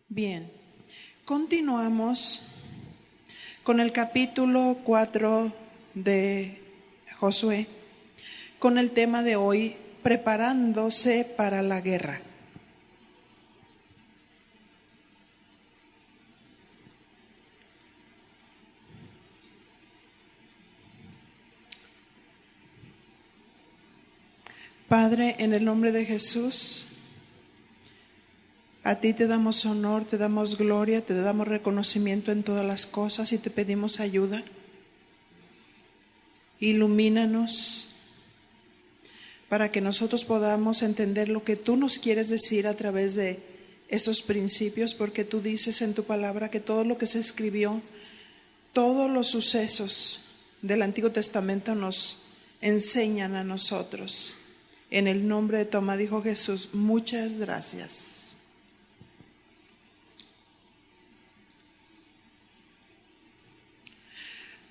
Bien, continuamos con el capítulo 4 de Josué, con el tema de hoy, preparándose para la guerra. Padre, en el nombre de Jesús, a ti te damos honor, te damos gloria, te damos reconocimiento en todas las cosas y te pedimos ayuda. Ilumínanos para que nosotros podamos entender lo que tú nos quieres decir a través de estos principios, porque tú dices en tu palabra que todo lo que se escribió, todos los sucesos del Antiguo Testamento nos enseñan a nosotros. En el nombre de tu amado Hijo Jesús, muchas gracias.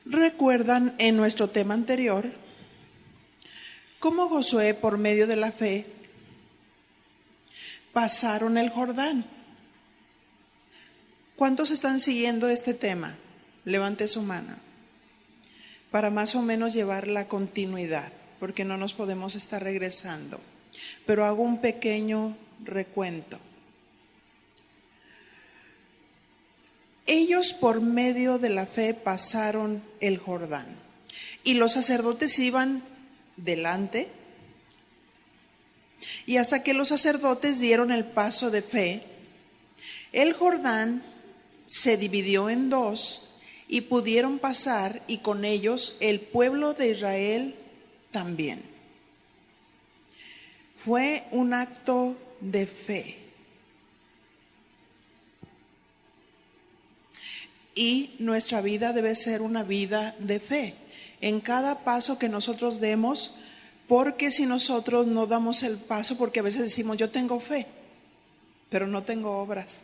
Recuerdan en nuestro tema anterior cómo Josué, por medio de la fe, pasaron el Jordán. ¿Cuántos están siguiendo este tema? Levante su mano para más o menos llevar la continuidad, porque no nos podemos estar regresando. Pero hago un pequeño recuento. Ellos por medio de la fe pasaron el Jordán y los sacerdotes iban delante, y hasta que los sacerdotes dieron el paso de fe, el Jordán se dividió en dos y pudieron pasar, y con ellos el pueblo de Israel también. Fue un acto de fe. Y nuestra vida debe ser una vida de fe en cada paso que nosotros demos, porque si nosotros no damos el paso, porque a veces decimos yo tengo fe, pero no tengo obras,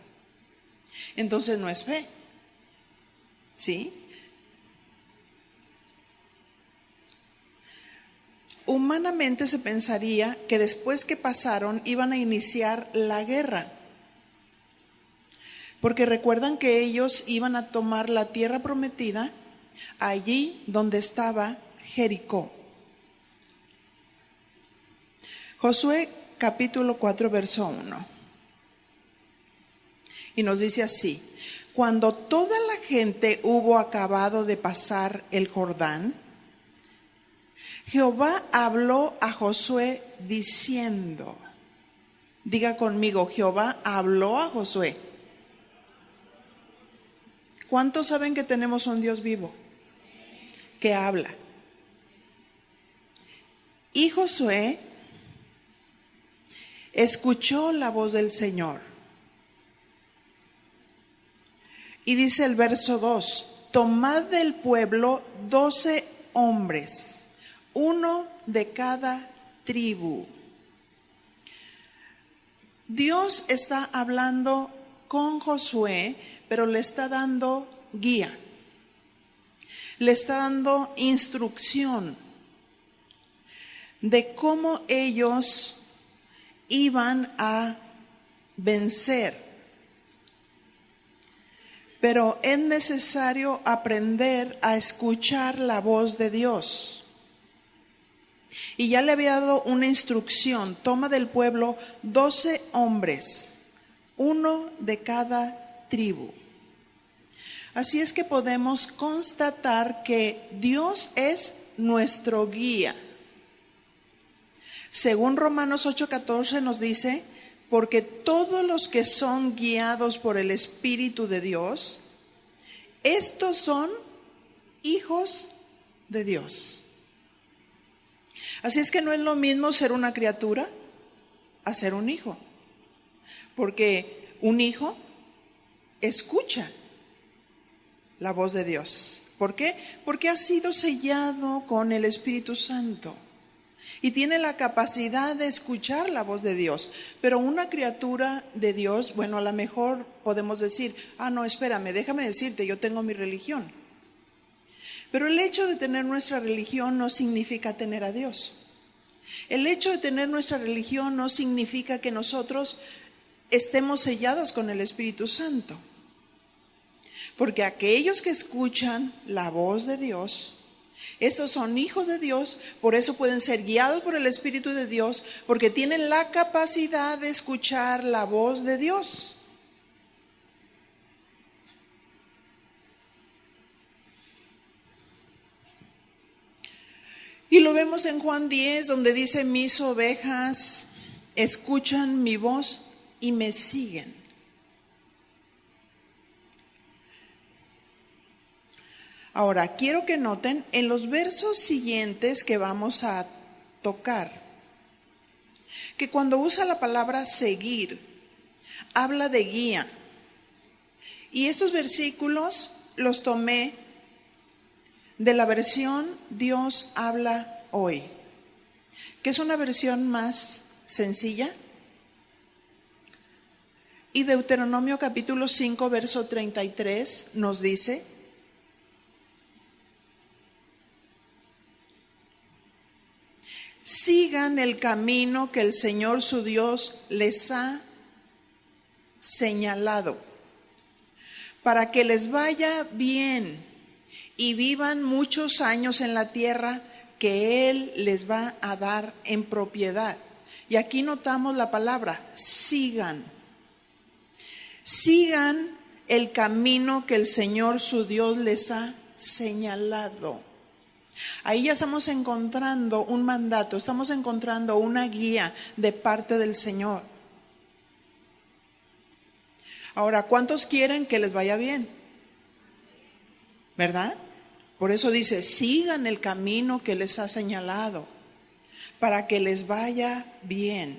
entonces no es fe, ¿sí? Humanamente se pensaría que después que pasaron iban a iniciar la guerra. Porque recuerdan que ellos iban a tomar la tierra prometida allí donde estaba Jericó. Josué capítulo 4 verso 1. Y nos dice así: cuando toda la gente hubo acabado de pasar el Jordán, Jehová habló a Josué diciendo, diga conmigo, Jehová habló a Josué. ¿Cuántos saben que tenemos un Dios vivo que habla? Y Josué escuchó la voz del Señor. Y dice el verso 2: tomad del pueblo 12 hombres, uno de cada tribu. Dios está hablando con Josué, pero le está dando guía, le está dando instrucción de cómo ellos iban a vencer. Pero es necesario aprender a escuchar la voz de Dios. Y ya le había dado una instrucción: toma del pueblo 12 hombres, uno de cada tribu. Así es que podemos constatar que Dios es nuestro guía. Según Romanos 8:14 nos dice: porque todos los que son guiados por el Espíritu de Dios, estos son hijos de Dios. Así es que no es lo mismo ser una criatura a ser un hijo, porque un hijo escucha la voz de Dios. ¿Por qué? Porque ha sido sellado con el Espíritu Santo y tiene la capacidad de escuchar la voz de Dios. Pero una criatura de Dios, bueno, a lo mejor podemos decir: no, espérame, déjame decirte, yo tengo mi religión. Pero el hecho de tener nuestra religión no significa tener a Dios. El hecho de tener nuestra religión no significa que nosotros estemos sellados con el Espíritu Santo. Porque aquellos que escuchan la voz de Dios, estos son hijos de Dios, por eso pueden ser guiados por el Espíritu de Dios, porque tienen la capacidad de escuchar la voz de Dios. Y lo vemos en Juan 10, donde dice: mis ovejas escuchan mi voz y me siguen. Ahora, quiero que noten en los versos siguientes que vamos a tocar, que cuando usa la palabra seguir, habla de guía. Y estos versículos los tomé de la versión Dios habla hoy, que es una versión más sencilla. Y Deuteronomio capítulo 5, verso 33 nos dice: sigan el camino que el Señor su Dios les ha señalado, para que les vaya bien y vivan muchos años en la tierra que Él les va a dar en propiedad. Y aquí notamos la palabra sigan. Sigan el camino que el Señor su Dios les ha señalado. Ahí ya estamos encontrando un mandato, estamos encontrando una guía de parte del Señor. Ahora, ¿cuántos quieren que les vaya bien? ¿Verdad? Por eso dice: sigan el camino que les ha señalado, para que les vaya bien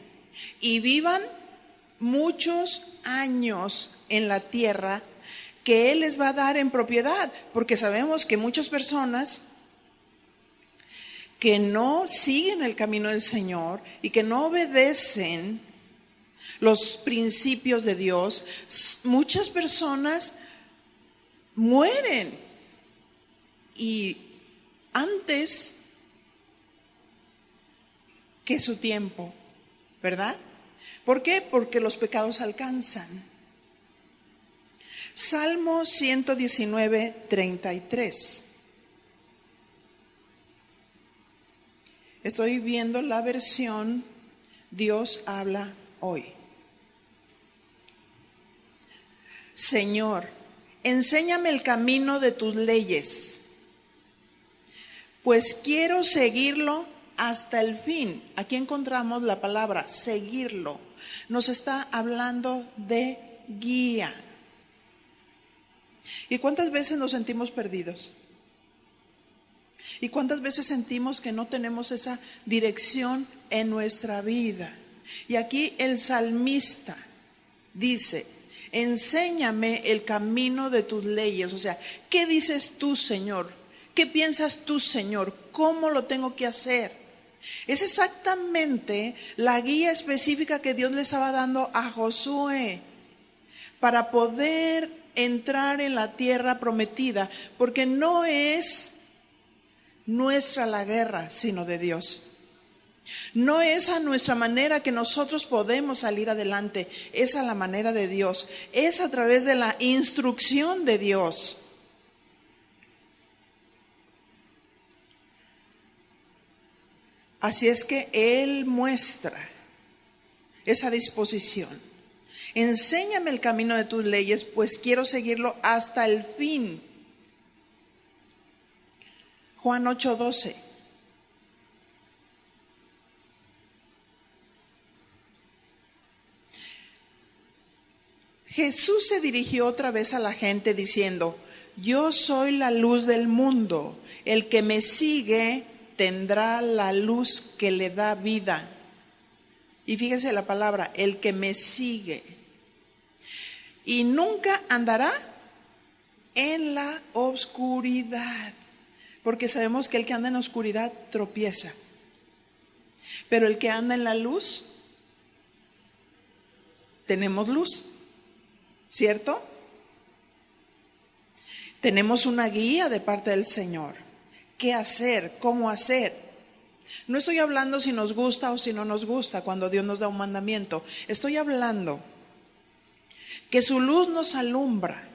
y vivan muchos años en la tierra que Él les va a dar en propiedad, porque sabemos que muchas personas que no siguen el camino del Señor y que no obedecen los principios de Dios, muchas personas mueren y antes que su tiempo, ¿verdad? ¿Por qué? Porque los pecados alcanzan. Salmo 119, 33. Estoy viendo la versión Dios habla hoy. Señor, enséñame el camino de tus leyes, pues quiero seguirlo hasta el fin. Aquí encontramos la palabra seguirlo. Nos está hablando de guía. ¿Y cuántas veces nos sentimos perdidos? ¿Y cuántas veces sentimos que no tenemos esa dirección en nuestra vida? Y aquí el salmista dice: enséñame el camino de tus leyes. O sea, ¿qué dices tú, Señor? ¿Qué piensas tú, Señor? ¿Cómo lo tengo que hacer? Es exactamente la guía específica que Dios le estaba dando a Josué para poder entrar en la tierra prometida, porque no es nuestra la guerra, sino de Dios. No es a nuestra manera que nosotros podemos salir adelante, es a la manera de Dios, es a través de la instrucción de Dios. Así es que Él muestra esa disposición. Enséñame el camino de tus leyes, pues quiero seguirlo hasta el fin. Juan 8:12. Jesús se dirigió otra vez a la gente diciendo: yo soy la luz del mundo, el que me sigue tendrá la luz que le da vida. Y fíjese la palabra, el que me sigue. Y nunca andará en la oscuridad, porque sabemos que el que anda en la oscuridad tropieza. Pero el que anda en la luz, tenemos luz, ¿cierto? Tenemos una guía de parte del Señor. ¿Qué hacer? ¿Cómo hacer? No estoy hablando si nos gusta o si no nos gusta cuando Dios nos da un mandamiento. Estoy hablando que su luz nos alumbra.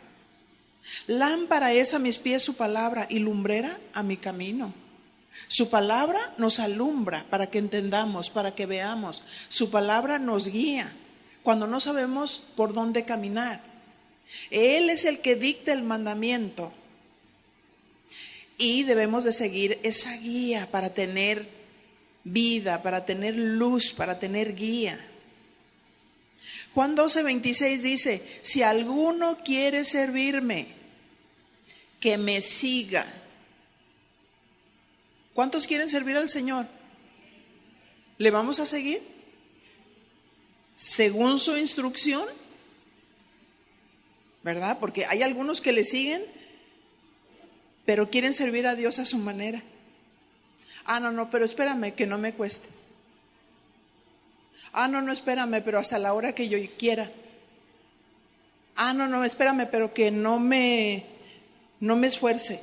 Lámpara es a mis pies su palabra y lumbrera a mi camino. Su palabra nos alumbra para que entendamos, para que veamos. Su palabra nos guía cuando no sabemos por dónde caminar. Él es el que dicta el mandamiento y debemos de seguir esa guía para tener vida, para tener luz, para tener guía. Juan 12:26 dice: si alguno quiere servirme, que me siga. ¿Cuántos quieren servir al Señor? ¿Le vamos a seguir según su instrucción? ¿Verdad? Porque hay algunos que le siguen, pero quieren servir a Dios a su manera. No, pero espérame que no me cueste. No, espérame, pero hasta la hora que yo quiera. No, espérame, pero que no me esfuerce.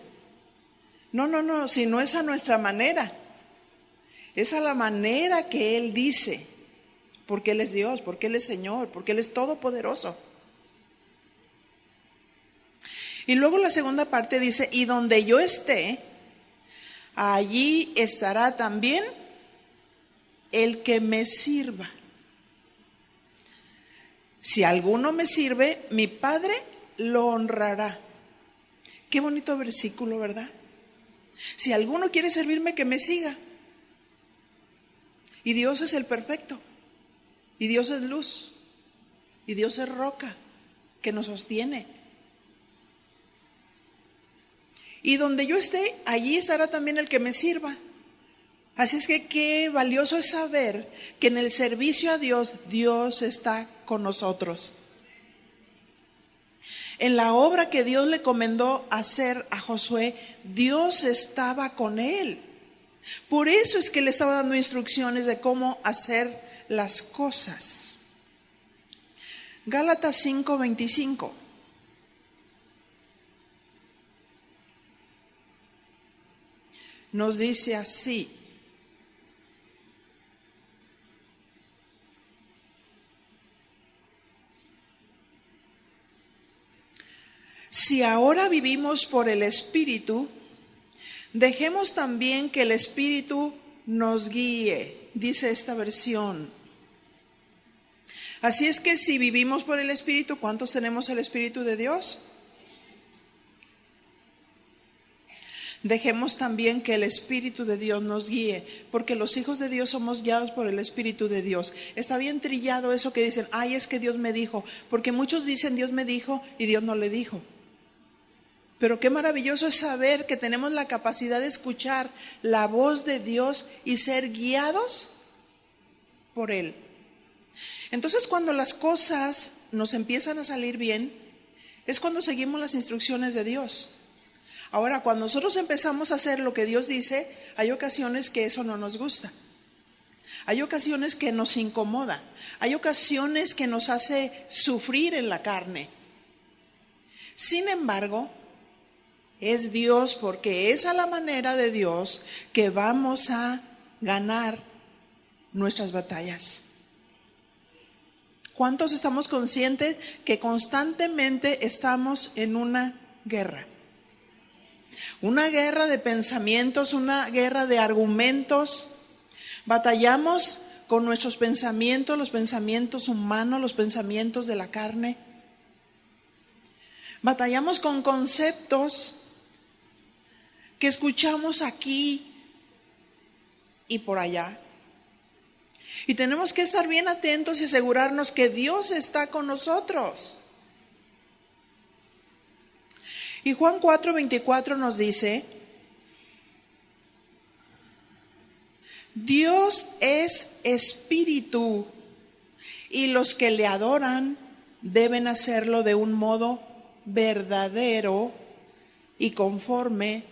No, si no es a nuestra manera, es a la manera que Él dice, porque Él es Dios, porque Él es Señor, porque Él es todopoderoso. Y luego la segunda parte dice: y donde yo esté, allí estará también el que me sirva. Si alguno me sirve, mi Padre lo honrará. Qué bonito versículo, ¿verdad? Si alguno quiere servirme, que me siga. Y Dios es el perfecto. Y Dios es luz. Y Dios es roca que nos sostiene. Y donde yo esté, allí estará también el que me sirva. Así es que qué valioso es saber que en el servicio a Dios, Dios está con nosotros. En la obra que Dios le encomendó hacer a Josué, Dios estaba con él. Por eso es que le estaba dando instrucciones de cómo hacer las cosas. Gálatas 5:25. Nos dice así: si ahora vivimos por el Espíritu, dejemos también que el Espíritu nos guíe, dice esta versión. Así es que si vivimos por el Espíritu, ¿cuántos tenemos el Espíritu de Dios? Dejemos también que el Espíritu de Dios nos guíe, porque los hijos de Dios somos guiados por el Espíritu de Dios. Está bien trillado eso que dicen: es que Dios me dijo, porque muchos dicen Dios me dijo y Dios no le dijo. Pero qué maravilloso es saber que tenemos la capacidad de escuchar la voz de Dios y ser guiados por Él. Entonces, cuando las cosas nos empiezan a salir bien, es cuando seguimos las instrucciones de Dios. Ahora, cuando nosotros empezamos a hacer lo que Dios dice, hay ocasiones que eso no nos gusta. Hay ocasiones que nos incomoda. Hay ocasiones que nos hace sufrir en la carne. Sin embargo, es Dios, porque es a la manera de Dios que vamos a ganar nuestras batallas. ¿Cuántos estamos conscientes que constantemente estamos en una guerra? Una guerra de pensamientos, una guerra de argumentos. Batallamos con nuestros pensamientos, los pensamientos humanos, los pensamientos de la carne. Batallamos con conceptos que escuchamos aquí y por allá. Y tenemos que estar bien atentos y asegurarnos que Dios está con nosotros. Y Juan 4:24 nos dice: Dios es espíritu y los que le adoran deben hacerlo de un modo verdadero y conforme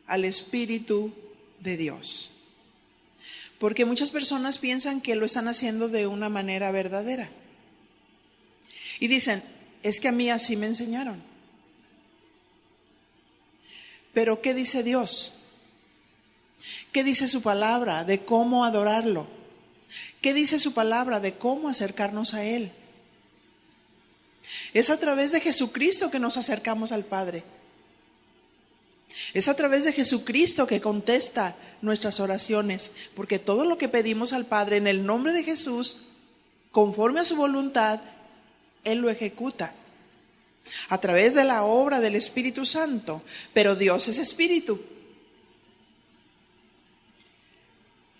al Espíritu de Dios. Porque muchas personas piensan que lo están haciendo de una manera verdadera. Y dicen: es que a mí así me enseñaron. Pero ¿qué dice Dios? ¿Qué dice su palabra de cómo adorarlo? ¿Qué dice su palabra de cómo acercarnos a Él? Es a través de Jesucristo que nos acercamos al Padre. Es a través de Jesucristo que contesta nuestras oraciones, porque todo lo que pedimos al Padre en el nombre de Jesús, conforme a su voluntad, Él lo ejecuta a través de la obra del Espíritu Santo. Pero Dios es Espíritu.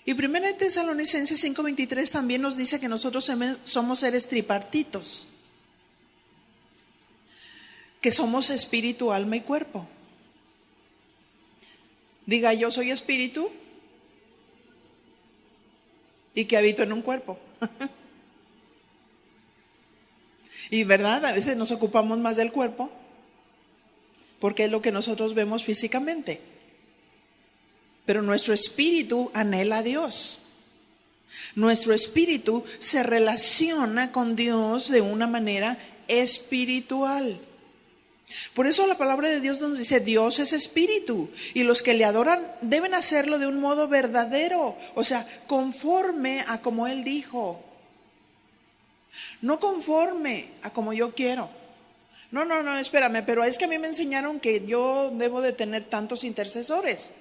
Y 1 Tesalonicenses 5:23 también nos dice que nosotros somos seres tripartitos, que somos espíritu, alma y cuerpo. Diga: yo soy espíritu y que habito en un cuerpo. Y verdad, a veces nos ocupamos más del cuerpo porque es lo que nosotros vemos físicamente. Pero nuestro espíritu anhela a Dios. Nuestro espíritu se relaciona con Dios de una manera espiritual. Por eso la palabra de Dios nos dice: Dios es espíritu, y los que le adoran deben hacerlo de un modo verdadero, o sea, conforme a como Él dijo. No conforme a como yo quiero. No, espérame, pero es que a mí me enseñaron que yo debo de tener tantos intercesores.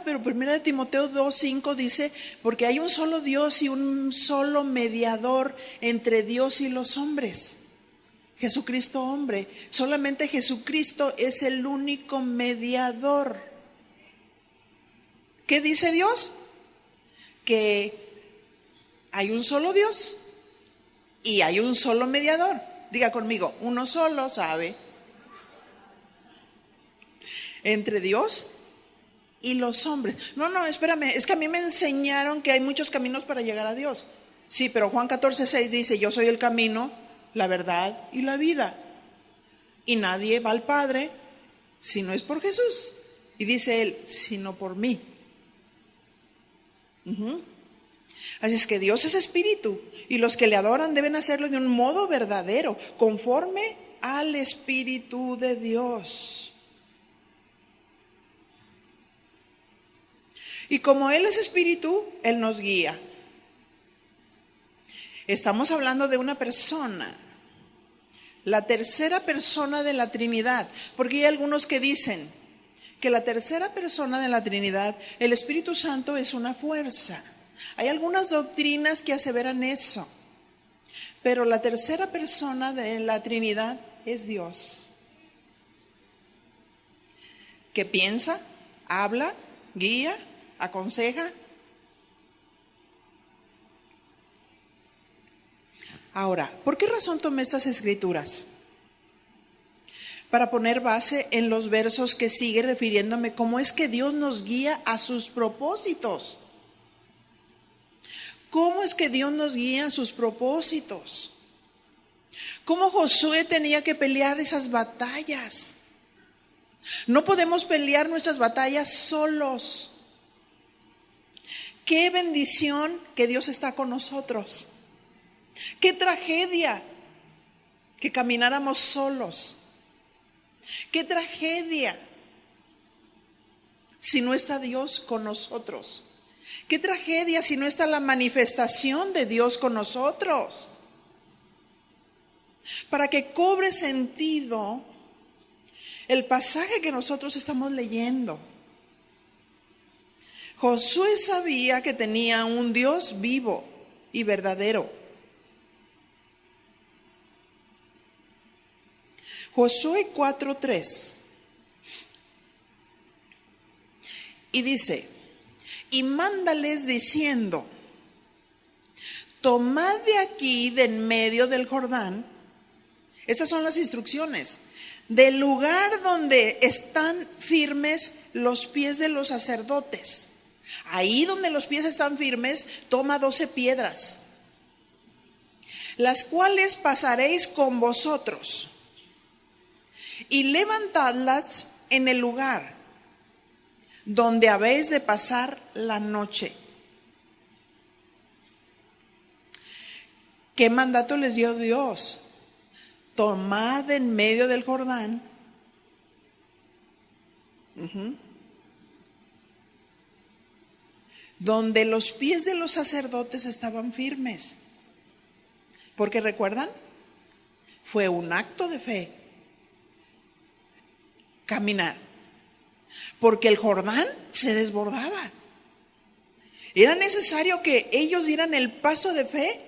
Pero 1 Timoteo 2:5 dice: porque hay un solo Dios y un solo mediador entre Dios y los hombres, Jesucristo hombre. Solamente Jesucristo es el único mediador. ¿Qué dice Dios? Que hay un solo Dios y hay un solo mediador. Diga conmigo: uno solo, ¿sabe? Entre Dios y los hombres. No, espérame, es que a mí me enseñaron que hay muchos caminos para llegar a Dios. Sí, pero Juan 14:6 dice: yo soy el camino, la verdad y la vida, y nadie va al Padre si no es por Jesús. Y dice Él: sino por mí. Así es que Dios es espíritu, y los que le adoran deben hacerlo de un modo verdadero, conforme al Espíritu de Dios. Y como Él es espíritu, Él nos guía. Estamos hablando de una persona, la tercera persona de la Trinidad, porque hay algunos que dicen que la tercera persona de la Trinidad, el Espíritu Santo, es una fuerza. Hay algunas doctrinas que aseveran eso, pero la tercera persona de la Trinidad es Dios, que piensa, habla, guía, aconseja. Ahora, ¿por qué razón tomé estas escrituras? Para poner base en los versos que sigue, refiriéndome cómo es que Dios nos guía a sus propósitos. ¿Cómo es que Dios nos guía a sus propósitos? ¿Cómo Josué tenía que pelear esas batallas? No podemos pelear nuestras batallas solos. Qué bendición que Dios está con nosotros. Qué tragedia que camináramos solos. Qué tragedia si no está Dios con nosotros. Qué tragedia si no está la manifestación de Dios con nosotros. Para que cobre sentido el pasaje que nosotros estamos leyendo. Josué sabía que tenía un Dios vivo y verdadero. Josué 4:3. Y dice: y mándales diciendo: tomad de aquí, de en medio del Jordán. Estas son las instrucciones. Del lugar donde están firmes los pies de los sacerdotes. Ahí donde los pies están firmes, toma 12 piedras, las cuales pasaréis con vosotros, y levantadlas en el lugar donde habéis de pasar la noche. ¿Qué mandato les dio Dios? Tomad en medio del Jordán. Donde los pies de los sacerdotes estaban firmes. Porque recuerdan, fue un acto de fe caminar, porque el Jordán se desbordaba. Era necesario que ellos dieran el paso de fe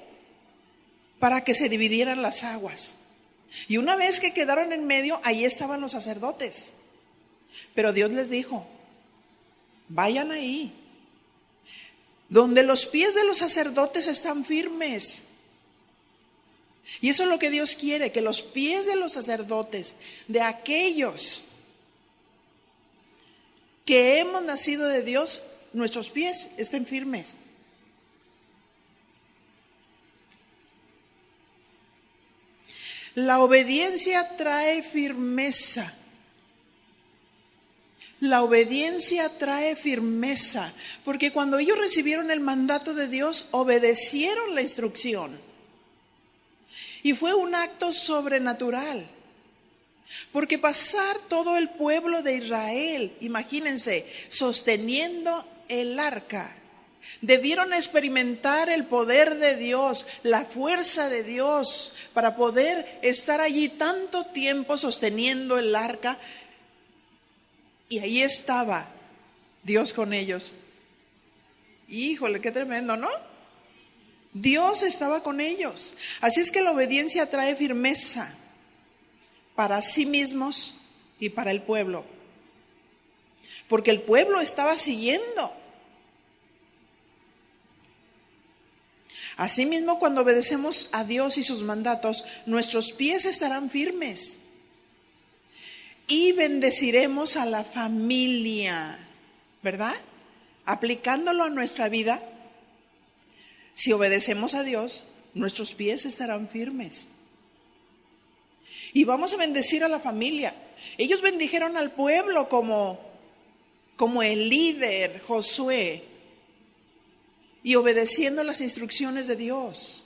para que se dividieran las aguas. Y una vez que quedaron en medio, ahí estaban los sacerdotes. Pero Dios les dijo, vayan ahí, donde los pies de los sacerdotes están firmes. Y eso es lo que Dios quiere, que los pies de los sacerdotes, de aquellos que hemos nacido de Dios, nuestros pies estén firmes. La obediencia trae firmeza. La obediencia trae firmeza, porque cuando ellos recibieron el mandato de Dios, obedecieron la instrucción. Y fue un acto sobrenatural, porque pasar todo el pueblo de Israel, imagínense, sosteniendo el arca, debieron experimentar el poder de Dios, la fuerza de Dios, para poder estar allí tanto tiempo sosteniendo el arca. Y ahí estaba Dios con ellos. Híjole, qué tremendo, ¿no? Dios estaba con ellos. Así es que la obediencia trae firmeza para sí mismos y para el pueblo. Porque el pueblo estaba siguiendo. Asimismo, cuando obedecemos a Dios y sus mandatos, nuestros pies estarán firmes. Y bendeciremos a la familia, ¿verdad? Aplicándolo a nuestra vida, si obedecemos a Dios, nuestros pies estarán firmes. Y vamos a bendecir a la familia. Ellos bendijeron al pueblo como el líder, Josué, y obedeciendo las instrucciones de Dios.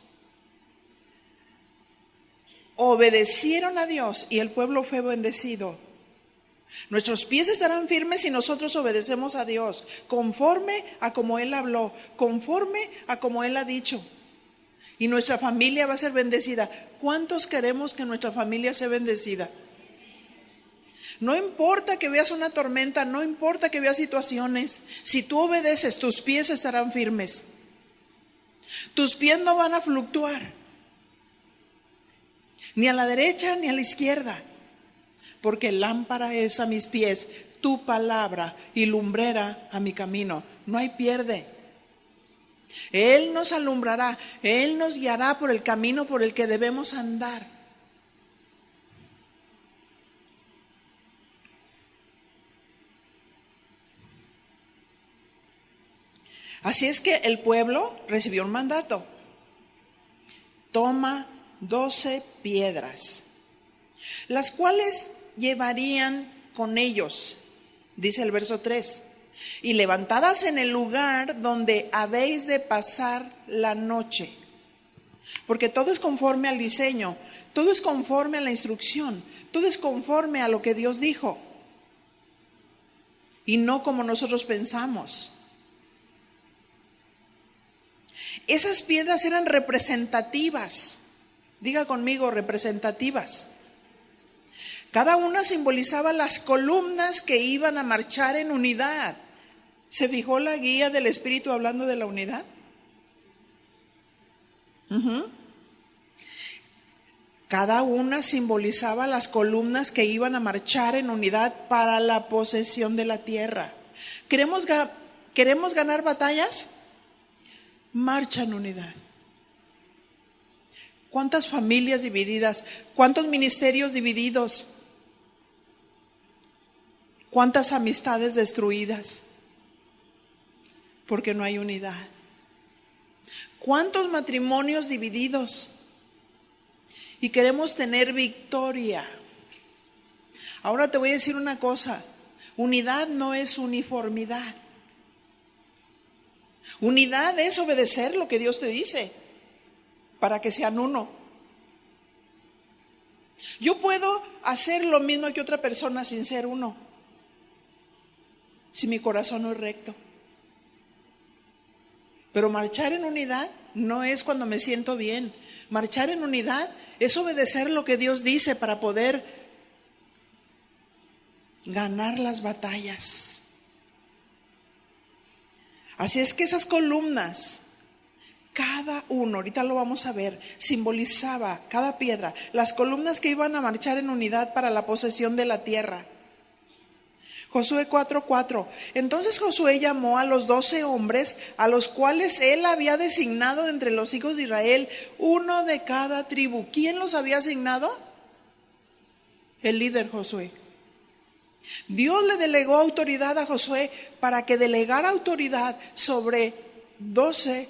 Obedecieron a Dios y el pueblo fue bendecido. Nuestros pies estarán firmes si nosotros obedecemos a Dios, conforme a como Él habló, conforme a como Él ha dicho. Y nuestra familia va a ser bendecida. ¿Cuántos queremos que nuestra familia sea bendecida? No importa que veas una tormenta, no importa que veas situaciones, si tú obedeces, tus pies estarán firmes. Tus pies no van a fluctuar, ni a la derecha ni a la izquierda. Porque lámpara es a mis pies tu palabra y lumbrera a mi camino. No hay pierde. Él nos alumbrará, Él nos guiará por el camino por el que debemos andar. Así es que el pueblo recibió un mandato. Toma 12 piedras, las cuales llevarían con ellos, dice el verso 3, y levantadas en el lugar donde habéis de pasar la noche. Porque todo es conforme al diseño, todo es conforme a la instrucción, todo es conforme a lo que Dios dijo, y no como nosotros pensamos. Esas piedras eran representativas. Diga conmigo, representativas. Cada una simbolizaba las columnas que iban a marchar en unidad. ¿Se fijó la guía del Espíritu hablando de la unidad? Cada una simbolizaba las columnas que iban a marchar en unidad para la posesión de la tierra. ¿Queremos ganar batallas? Marcha en unidad. ¿Cuántas familias divididas? ¿Cuántos ministerios divididos? ¿Cuántas amistades destruidas? Porque no hay unidad. ¿Cuántos matrimonios divididos? Y queremos tener victoria. Ahora te voy a decir una cosa. Unidad no es uniformidad. Unidad es obedecer lo que Dios te dice para que sean uno. Yo puedo hacer lo mismo que otra persona sin ser uno, si mi corazón no es recto. Pero marchar en unidad no es cuando me siento bien, Marchar en unidad es obedecer lo que Dios dice para poder ganar las batallas. Así es que esas columnas, cada uno, ahorita lo vamos a ver, simbolizaba cada piedra, las columnas que iban a marchar en unidad para la posesión de la tierra. Josué 4:4. Entonces Josué llamó a los 12 hombres, a los cuales él había designado de entre los hijos de Israel, uno de cada tribu. ¿Quién los había asignado? El líder Josué. Dios le delegó autoridad a Josué para que delegara autoridad sobre 12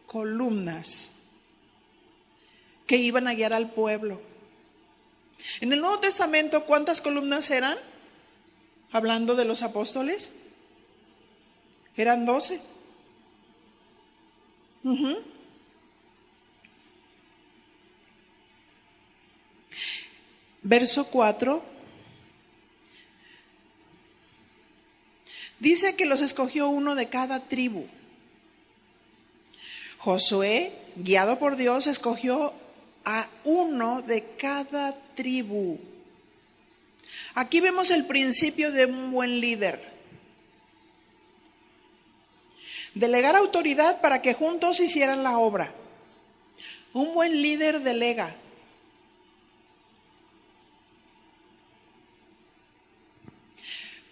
columnas que iban a guiar al pueblo. En el Nuevo Testamento, ¿cuántas columnas eran? Hablando de los apóstoles, eran 12. Verso 4. Dice que los escogió uno de cada tribu. Josué, guiado por Dios, escogió a uno de cada tribu. Aquí vemos el principio de un buen líder. Delegar autoridad para que juntos hicieran la obra. Un buen líder delega.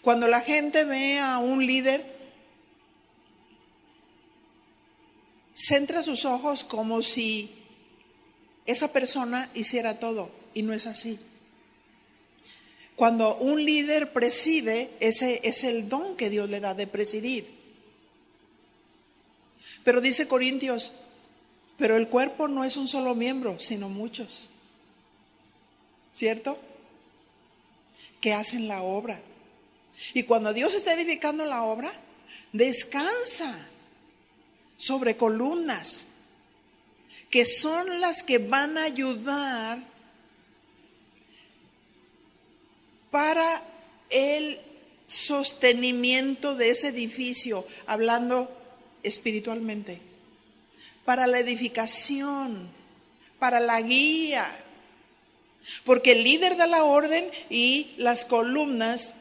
Cuando la gente ve a un líder, centra sus ojos como si esa persona hiciera todo, y no es así. Cuando un líder preside, ese es el don que Dios le da de presidir. Pero dice Corintios, pero el cuerpo no es un solo miembro, sino muchos. ¿Cierto? Que hacen la obra. Y cuando Dios está edificando la obra, descansa sobre columnas que son las que van a ayudar para el sostenimiento de ese edificio, hablando espiritualmente, para la edificación, para la guía, porque el líder da la orden y las columnas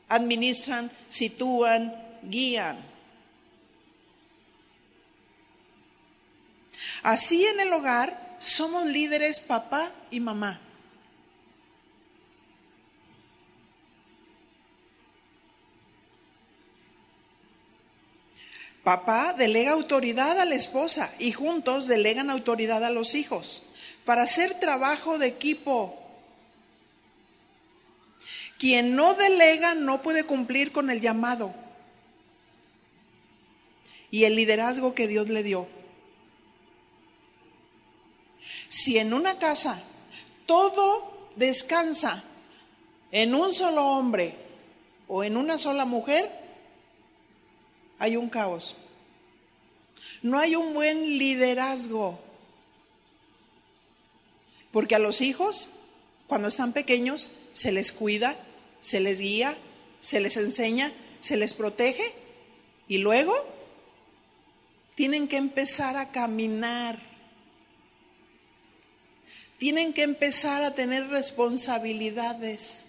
administran, sitúan, guían. Así en el hogar somos líderes papá y mamá. Papá delega autoridad a la esposa y juntos delegan autoridad a los hijos para hacer trabajo de equipo. Quien no delega no puede cumplir con el llamado y el liderazgo que Dios le dio. Si en una casa todo descansa en un solo hombre o en una sola mujer, hay un caos. No hay un buen liderazgo. Porque a los hijos, cuando están pequeños, se les cuida, se les guía, se les enseña, se les protege. Y luego tienen que empezar a caminar. Tienen que empezar a tener responsabilidades.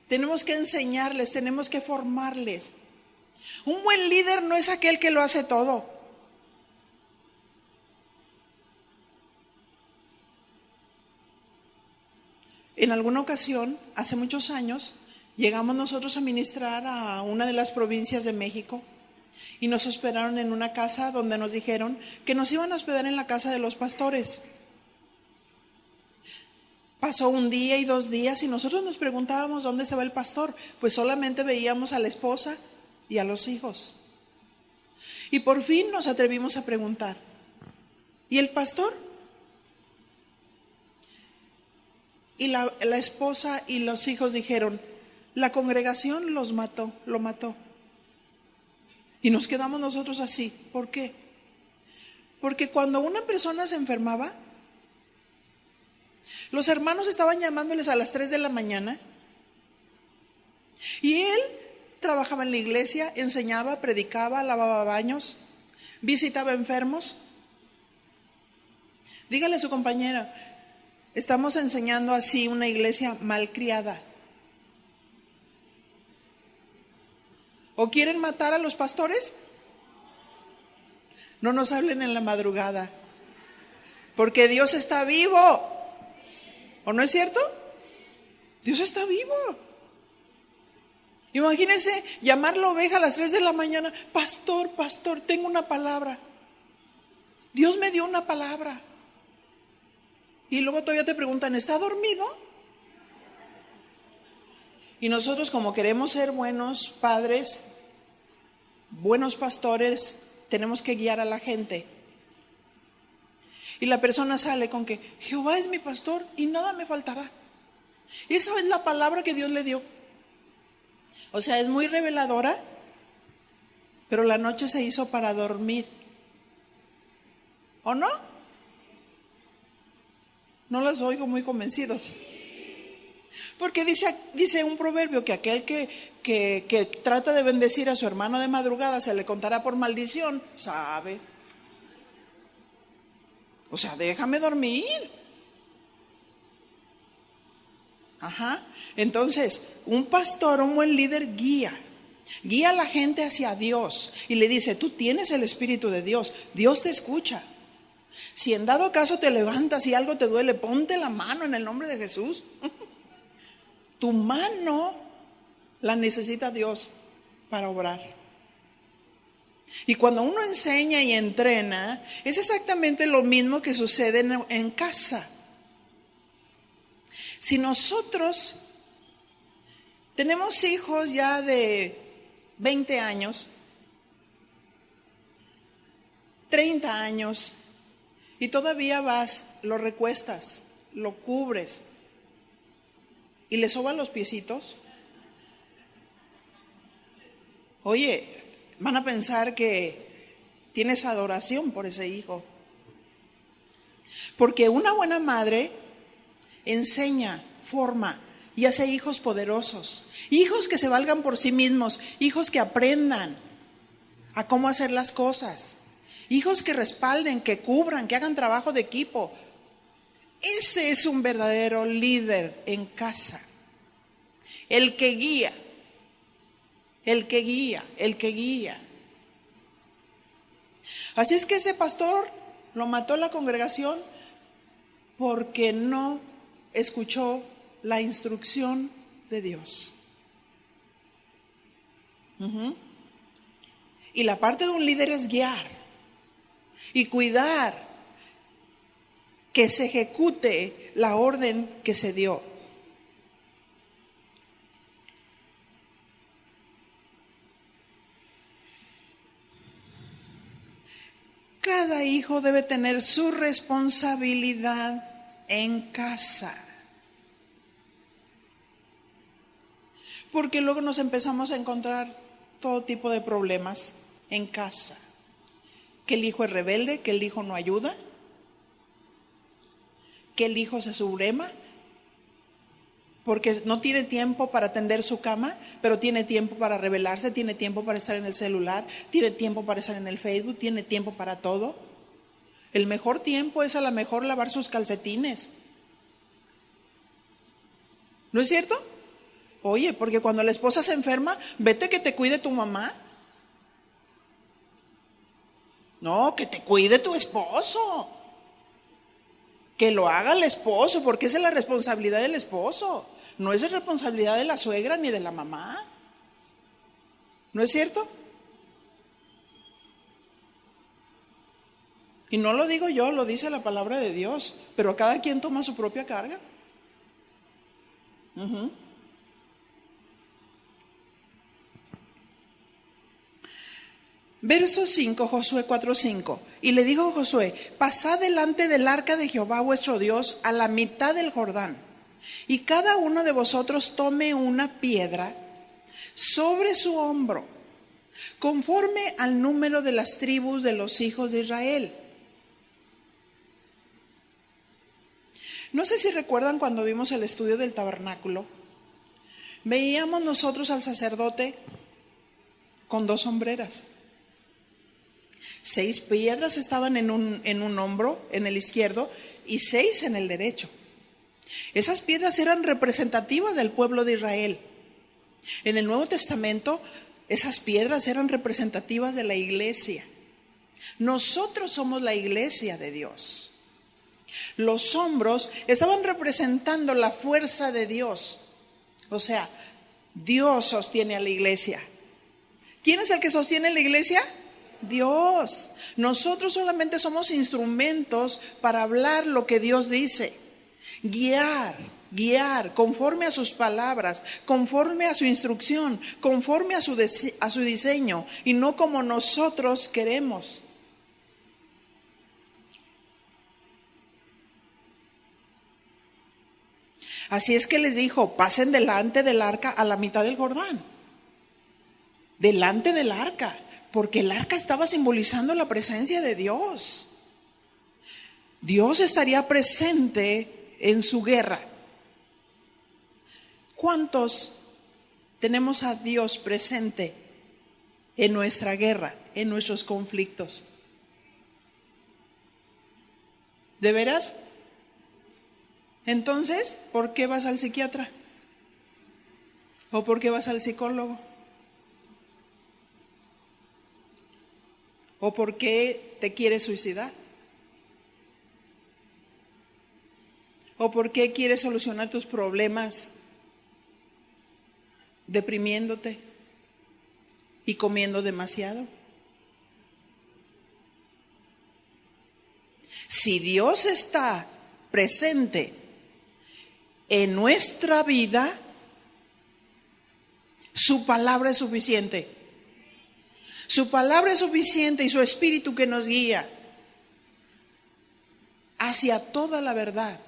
Tenemos que enseñarles, tenemos que formarles. Un buen líder no es aquel que lo hace todo. En alguna ocasión, hace muchos años, llegamos nosotros a ministrar a una de las provincias de México y nos hospedaron en una casa donde nos dijeron que nos iban a hospedar en la casa de los pastores. Pasó un día y 2 días y nosotros nos preguntábamos dónde estaba el pastor, pues solamente veíamos a la esposa y a los hijos. Y por fin nos atrevimos a preguntar, ¿y el pastor? Y la esposa y los hijos dijeron, la congregación lo mató. Y nos quedamos nosotros así. ¿Por qué? Porque cuando una persona se enfermaba, los hermanos estaban llamándoles a las 3 de la mañana y él trabajaba en la iglesia, enseñaba, predicaba, lavaba baños, visitaba enfermos. Dígale a su compañera, estamos enseñando así una iglesia malcriada. ¿O quieren matar a los pastores? No nos hablen en la madrugada, porque Dios está vivo. ¿O no es cierto? Dios está vivo. Imagínense llamar la oveja a las 3 de la mañana. Pastor, tengo una palabra. Dios me dio una palabra. Y luego todavía te preguntan, ¿está dormido? Y nosotros, como queremos ser buenos padres, buenos pastores, tenemos que guiar a la gente. Y la persona sale con que Jehová es mi pastor y nada me faltará. Esa es la palabra que Dios le dio. O sea, es muy reveladora, pero la noche se hizo para dormir. ¿O no? No los oigo muy convencidos. Porque dice un proverbio que aquel que trata de bendecir a su hermano de madrugada se le contará por maldición, sabe. O sea, déjame dormir. Ajá. Entonces, un pastor, un buen líder guía a la gente hacia Dios y le dice, tú tienes el Espíritu de Dios, Dios te escucha. Si en dado caso te levantas y algo te duele, ponte la mano en el nombre de Jesús. Tu mano la necesita Dios para obrar. Y cuando uno enseña y entrena, es exactamente lo mismo que sucede en casa. Si nosotros tenemos hijos ya de 20 años, 30 años, y todavía vas, lo recuestas, lo cubres y le soban los piecitos, oye, van a pensar que tienes adoración por ese hijo. Porque una buena madre enseña, forma y hace hijos poderosos, hijos que se valgan por sí mismos, hijos que aprendan a cómo hacer las cosas, hijos que respalden, que cubran, que hagan trabajo de equipo. Ese es un verdadero líder en casa, el que guía. Así es que ese pastor lo mató la congregación porque no escuchó la instrucción de Dios. Y la parte de un líder es guiar y cuidar que se ejecute la orden que se dio. Cada hijo debe tener su responsabilidad en casa. Porque luego nos empezamos a encontrar todo tipo de problemas en casa. Que el hijo es rebelde, que el hijo no ayuda, que el hijo se sublema, porque no tiene tiempo para tender su cama, pero tiene tiempo para rebelarse, tiene tiempo para estar en el celular, tiene tiempo para estar en el Facebook, tiene tiempo para todo. El mejor tiempo es a lo mejor lavar sus calcetines. ¿No es cierto? Oye, porque cuando la esposa se enferma, vete que te cuide tu mamá. No, que te cuide tu esposo. Que lo haga el esposo, porque esa es la responsabilidad del esposo. No es responsabilidad de la suegra ni de la mamá. ¿No es cierto? Y no lo digo yo, lo dice la palabra de Dios. Pero cada quien toma su propia carga. Verso 5, Josué 4:5. Y le dijo Josué: pasad delante del arca de Jehová vuestro Dios a la mitad del Jordán, y cada uno de vosotros tome una piedra sobre su hombro, conforme al número de las tribus de los hijos de Israel. No sé si recuerdan cuando vimos el estudio del tabernáculo, veíamos nosotros al sacerdote con 2 sombreras. 6 piedras estaban en un hombro, en el izquierdo, y 6 en el derecho. Esas piedras eran representativas del pueblo de Israel. En el Nuevo Testamento, esas piedras eran representativas de la iglesia. Nosotros somos la iglesia de Dios. Los hombros estaban representando la fuerza de Dios. O sea, Dios sostiene a la iglesia. ¿Quién es el que sostiene la iglesia? Dios. Nosotros solamente somos instrumentos para hablar lo que Dios dice. Guiar conforme a sus palabras, conforme a su instrucción, conforme a su diseño, y no como nosotros queremos. Así es que les dijo: pasen delante del arca a la mitad del Jordán. Delante del arca, porque el arca estaba simbolizando la presencia de Dios. Dios estaría presente en su guerra. ¿Cuántos tenemos a Dios presente en nuestra guerra, en nuestros conflictos? ¿De veras? Entonces, ¿por qué vas al psiquiatra? ¿O por qué vas al psicólogo? ¿O por qué te quieres suicidar? ¿O por qué quieres solucionar tus problemas deprimiéndote y comiendo demasiado? Si Dios está presente en nuestra vida, su palabra es suficiente. Su palabra es suficiente y su espíritu que nos guía hacia toda la verdad.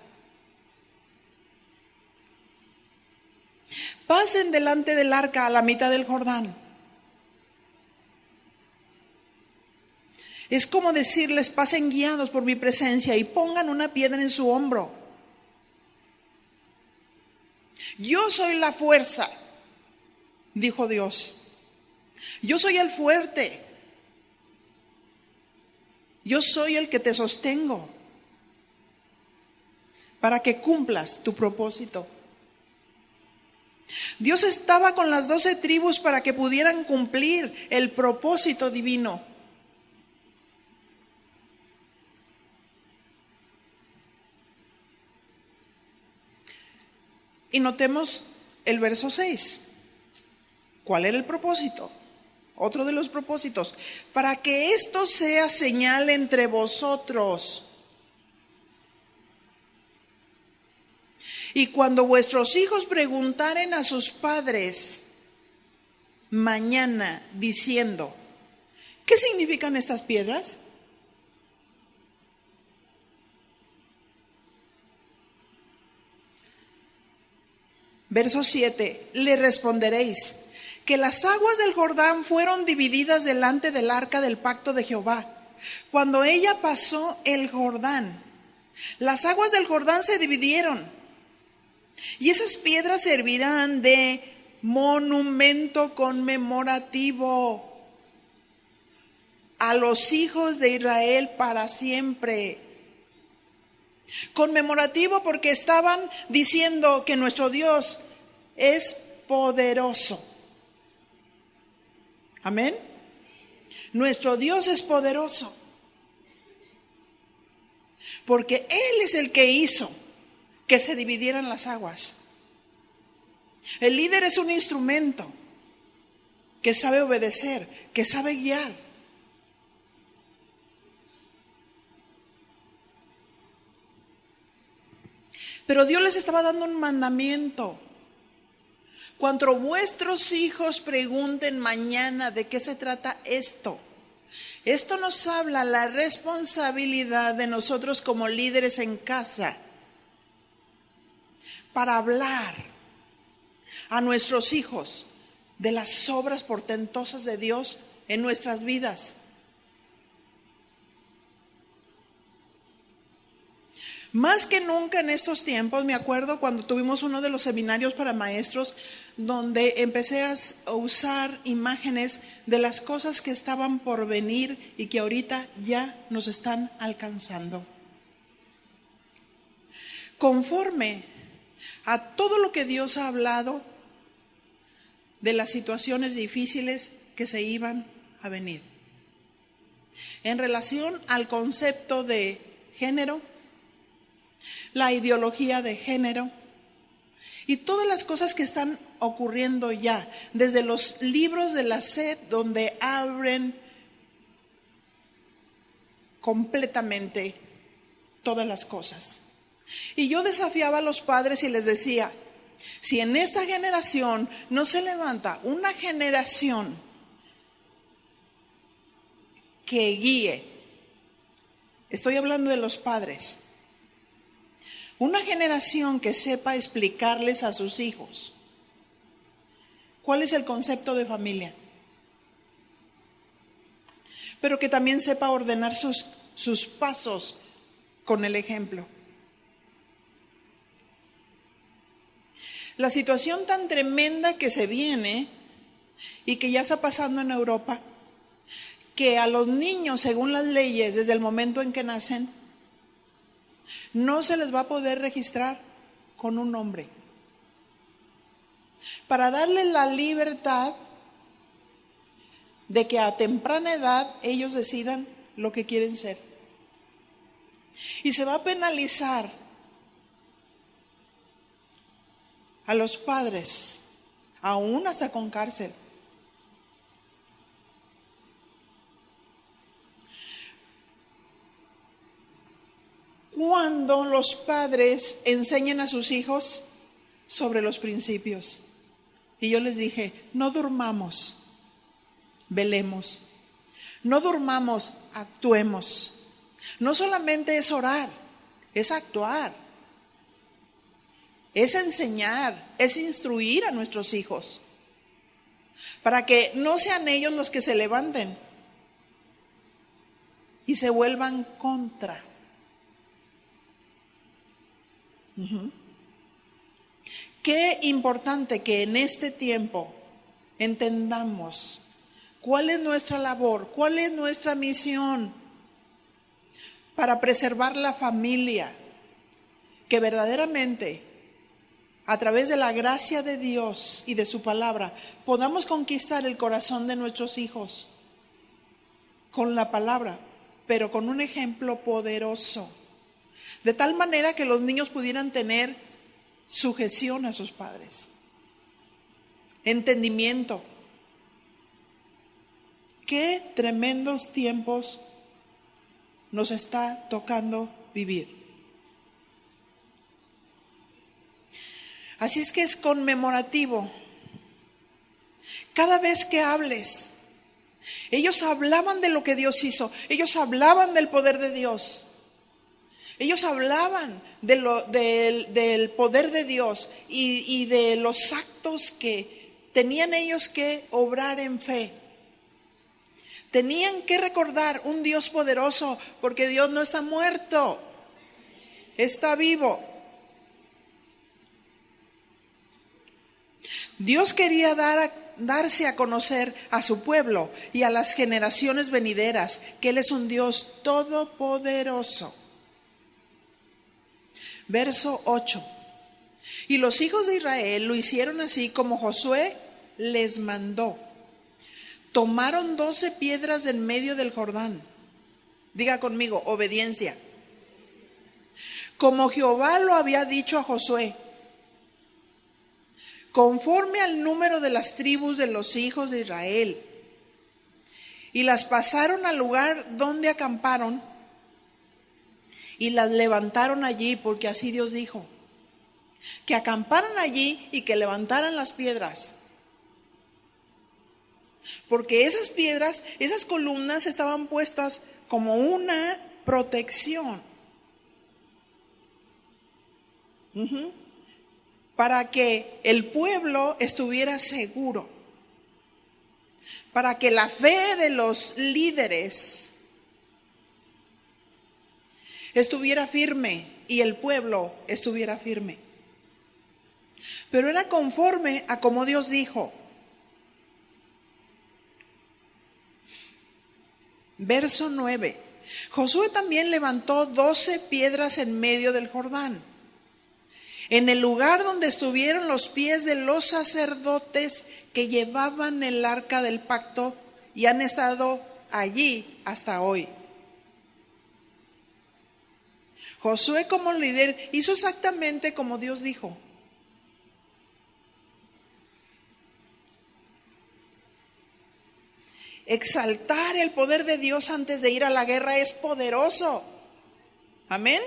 Pasen delante del arca a la mitad del Jordán. Es como decirles: pasen guiados por mi presencia y pongan una piedra en su hombro. Yo soy la fuerza, dijo Dios. Yo soy el fuerte. Yo soy el que te sostengo para que cumplas tu propósito. Dios estaba con las 12 tribus para que pudieran cumplir el propósito divino. Y notemos el verso 6. ¿Cuál era el propósito? Otro de los propósitos: para que esto sea señal entre vosotros. Y cuando vuestros hijos preguntaren a sus padres mañana diciendo: ¿qué significan estas piedras? Verso 7, le responderéis que las aguas del Jordán fueron divididas delante del arca del pacto de Jehová. Cuando ella pasó el Jordán, las aguas del Jordán se dividieron, y esas piedras servirán de monumento conmemorativo a los hijos de Israel para siempre. Conmemorativo porque estaban diciendo que nuestro Dios es poderoso. Amén. Nuestro Dios es poderoso porque Él es el que hizo que se dividieran las aguas. El líder es un instrumento que sabe obedecer, que sabe guiar. Pero Dios les estaba dando un mandamiento. Cuando vuestros hijos pregunten mañana de qué se trata esto, esto nos habla la responsabilidad de nosotros como líderes en casa para hablar a nuestros hijos de las obras portentosas de Dios en nuestras vidas. Más que nunca en estos tiempos, me acuerdo cuando tuvimos uno de los seminarios para maestros, donde empecé a usar imágenes de las cosas que estaban por venir y que ahorita ya nos están alcanzando. Conforme a todo lo que Dios ha hablado de las situaciones difíciles que se iban a venir. En relación al concepto de género, la ideología de género y todas las cosas que están ocurriendo ya, desde los libros de la SED, donde abren completamente todas las cosas. Y yo desafiaba a los padres y les decía, si en esta generación no se levanta una generación que guíe, estoy hablando de los padres, una generación que sepa explicarles a sus hijos cuál es el concepto de familia, pero que también sepa ordenar sus pasos con el ejemplo. La situación tan tremenda que se viene y que ya está pasando en Europa, que a los niños, según las leyes, desde el momento en que nacen, no se les va a poder registrar con un nombre. Para darles la libertad de que a temprana edad ellos decidan lo que quieren ser. Y se va a penalizar a los padres, aún hasta con cárcel. Cuando los padres enseñan a sus hijos sobre los principios. Y yo les dije, no durmamos, velemos. No durmamos, actuemos. No solamente es orar, es actuar. Es enseñar, es instruir a nuestros hijos. Para que no sean ellos los que se levanten y se vuelvan contra. Qué importante que en este tiempo entendamos cuál es nuestra labor, cuál es nuestra misión para preservar la familia, que verdaderamente a través de la gracia de Dios y de su palabra podamos conquistar el corazón de nuestros hijos con la palabra, pero con un ejemplo poderoso. De tal manera que los niños pudieran tener sujeción a sus padres, entendimiento. Qué tremendos tiempos nos está tocando vivir. Así es que es conmemorativo. Cada vez que hables, ellos hablaban de lo que Dios hizo, ellos hablaban del poder de Dios. Ellos hablaban del poder de Dios y de los actos que tenían ellos que obrar en fe. Tenían que recordar un Dios poderoso, porque Dios no está muerto, está vivo. Dios quería darse a conocer a su pueblo y a las generaciones venideras que Él es un Dios todopoderoso. Verso 8. Y los hijos de Israel lo hicieron así como Josué les mandó. Tomaron 12 piedras del medio del Jordán. Diga conmigo, obediencia. Como Jehová lo había dicho a Josué, conforme al número de las tribus de los hijos de Israel. Y las pasaron al lugar donde acamparon y las levantaron allí, porque así Dios dijo, que acamparan allí y que levantaran las piedras. Porque esas piedras, esas columnas estaban puestas como una protección. Para que el pueblo estuviera seguro. Para que la fe de los líderes estuviera firme y el pueblo estuviera firme. Pero era conforme a como Dios dijo. Verso 9. Josué también levantó 12 piedras en medio del Jordán, en el lugar donde estuvieron los pies de los sacerdotes que llevaban el arca del pacto y han estado allí hasta hoy. Josué como líder hizo exactamente como Dios dijo. Exaltar el poder de Dios antes de ir a la guerra es poderoso. Amén.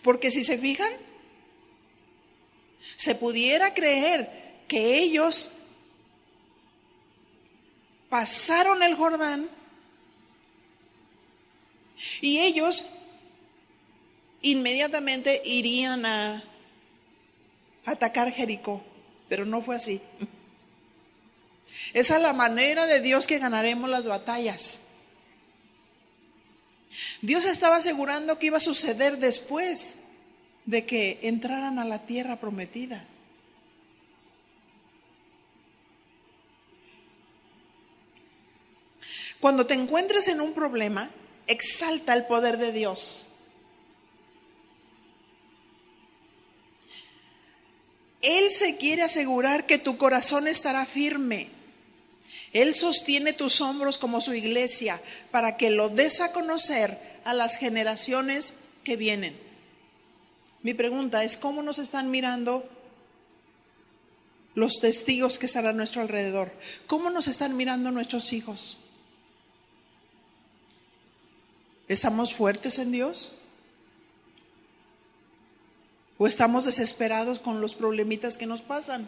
Porque si se fijan, se pudiera creer que ellos pasaron el Jordán y ellos inmediatamente irían a atacar Jericó, pero no fue así. Esa es la manera de Dios que ganaremos las batallas. Dios estaba asegurando que iba a suceder después de que entraran a la tierra prometida. Cuando te encuentres en un problema, exalta el poder de Dios. Él se quiere asegurar que tu corazón estará firme. Él sostiene tus hombros como su iglesia para que lo des a conocer a las generaciones que vienen. Mi pregunta es, ¿cómo nos están mirando los testigos que están a nuestro alrededor? ¿Cómo nos están mirando nuestros hijos? ¿Estamos fuertes en Dios? ¿O estamos desesperados con los problemitas que nos pasan?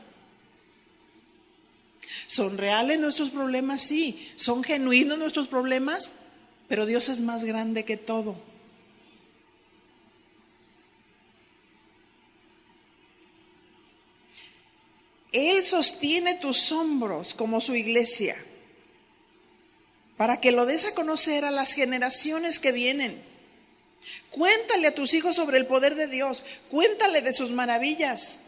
¿Son reales nuestros problemas? Sí. ¿Son genuinos nuestros problemas? Pero Dios es más grande que todo. Él sostiene tus hombros como su iglesia para que lo des a conocer a las generaciones que vienen. Cuéntale a tus hijos sobre el poder de Dios. Cuéntale de sus maravillas.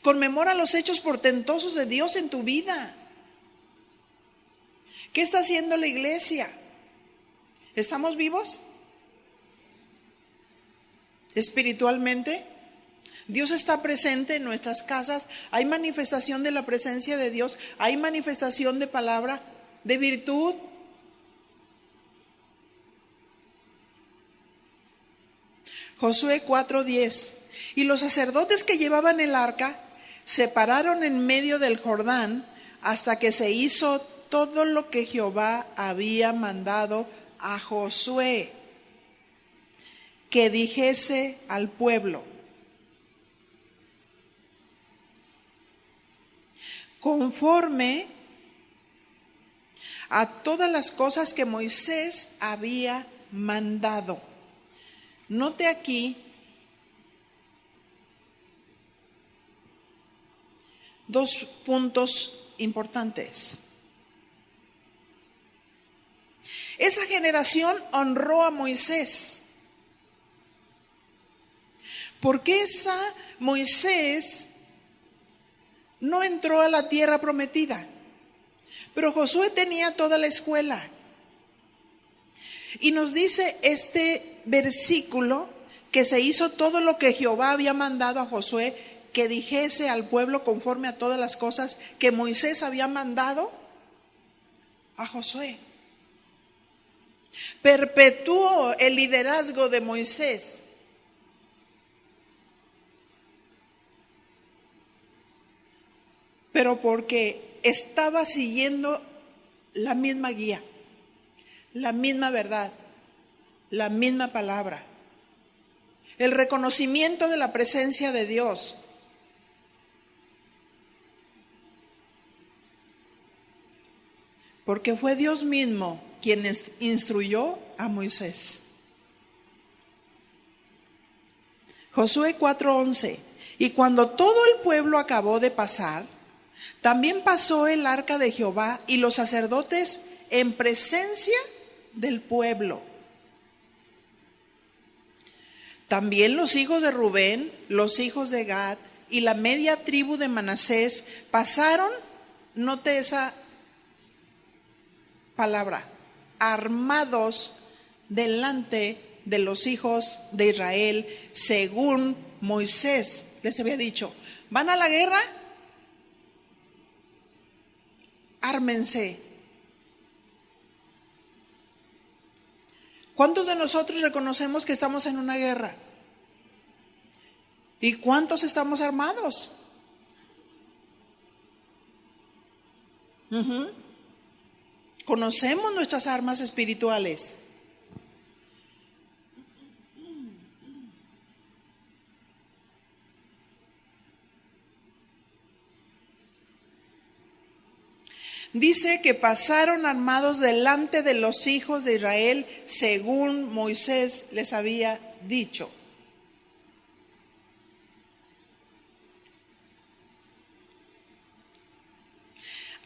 Conmemora los hechos portentosos de Dios en tu vida. ¿Qué está haciendo la iglesia? ¿Estamos vivos? Espiritualmente, Dios está presente en nuestras casas. Hay manifestación de la presencia de Dios. Hay manifestación de palabra, de virtud. Josué 4:10. Y los sacerdotes que llevaban el arca se pararon en medio del Jordán hasta que se hizo todo lo que Jehová había mandado a Josué, que dijese al pueblo: conforme a todas las cosas que Moisés había mandado. Note aquí dos puntos importantes. Esa generación honró a Moisés. Porque Moisés no entró a la tierra prometida, pero Josué tenía toda la escuela. Y nos dice este versículo que se hizo todo lo que Jehová había mandado a Josué, que dijese al pueblo conforme a todas las cosas que Moisés había mandado a Josué. Perpetuó el liderazgo de Moisés. Pero porque estaba siguiendo la misma guía, la misma verdad, la misma palabra, el reconocimiento de la presencia de Dios. Porque fue Dios mismo quien instruyó a Moisés. Josué 4:11. Y cuando todo el pueblo acabó de pasar, también pasó el arca de Jehová y los sacerdotes en presencia del pueblo. También los hijos de Rubén, los hijos de Gad y la media tribu de Manasés pasaron, note esa palabra, armados delante de los hijos de Israel, según Moisés les había dicho. ¿Van a la guerra? Ármense. ¿Cuántos de nosotros reconocemos que estamos en una guerra? ¿Y cuántos estamos armados? Conocemos nuestras armas espirituales. Dice que pasaron armados delante de los hijos de Israel, según Moisés les había dicho.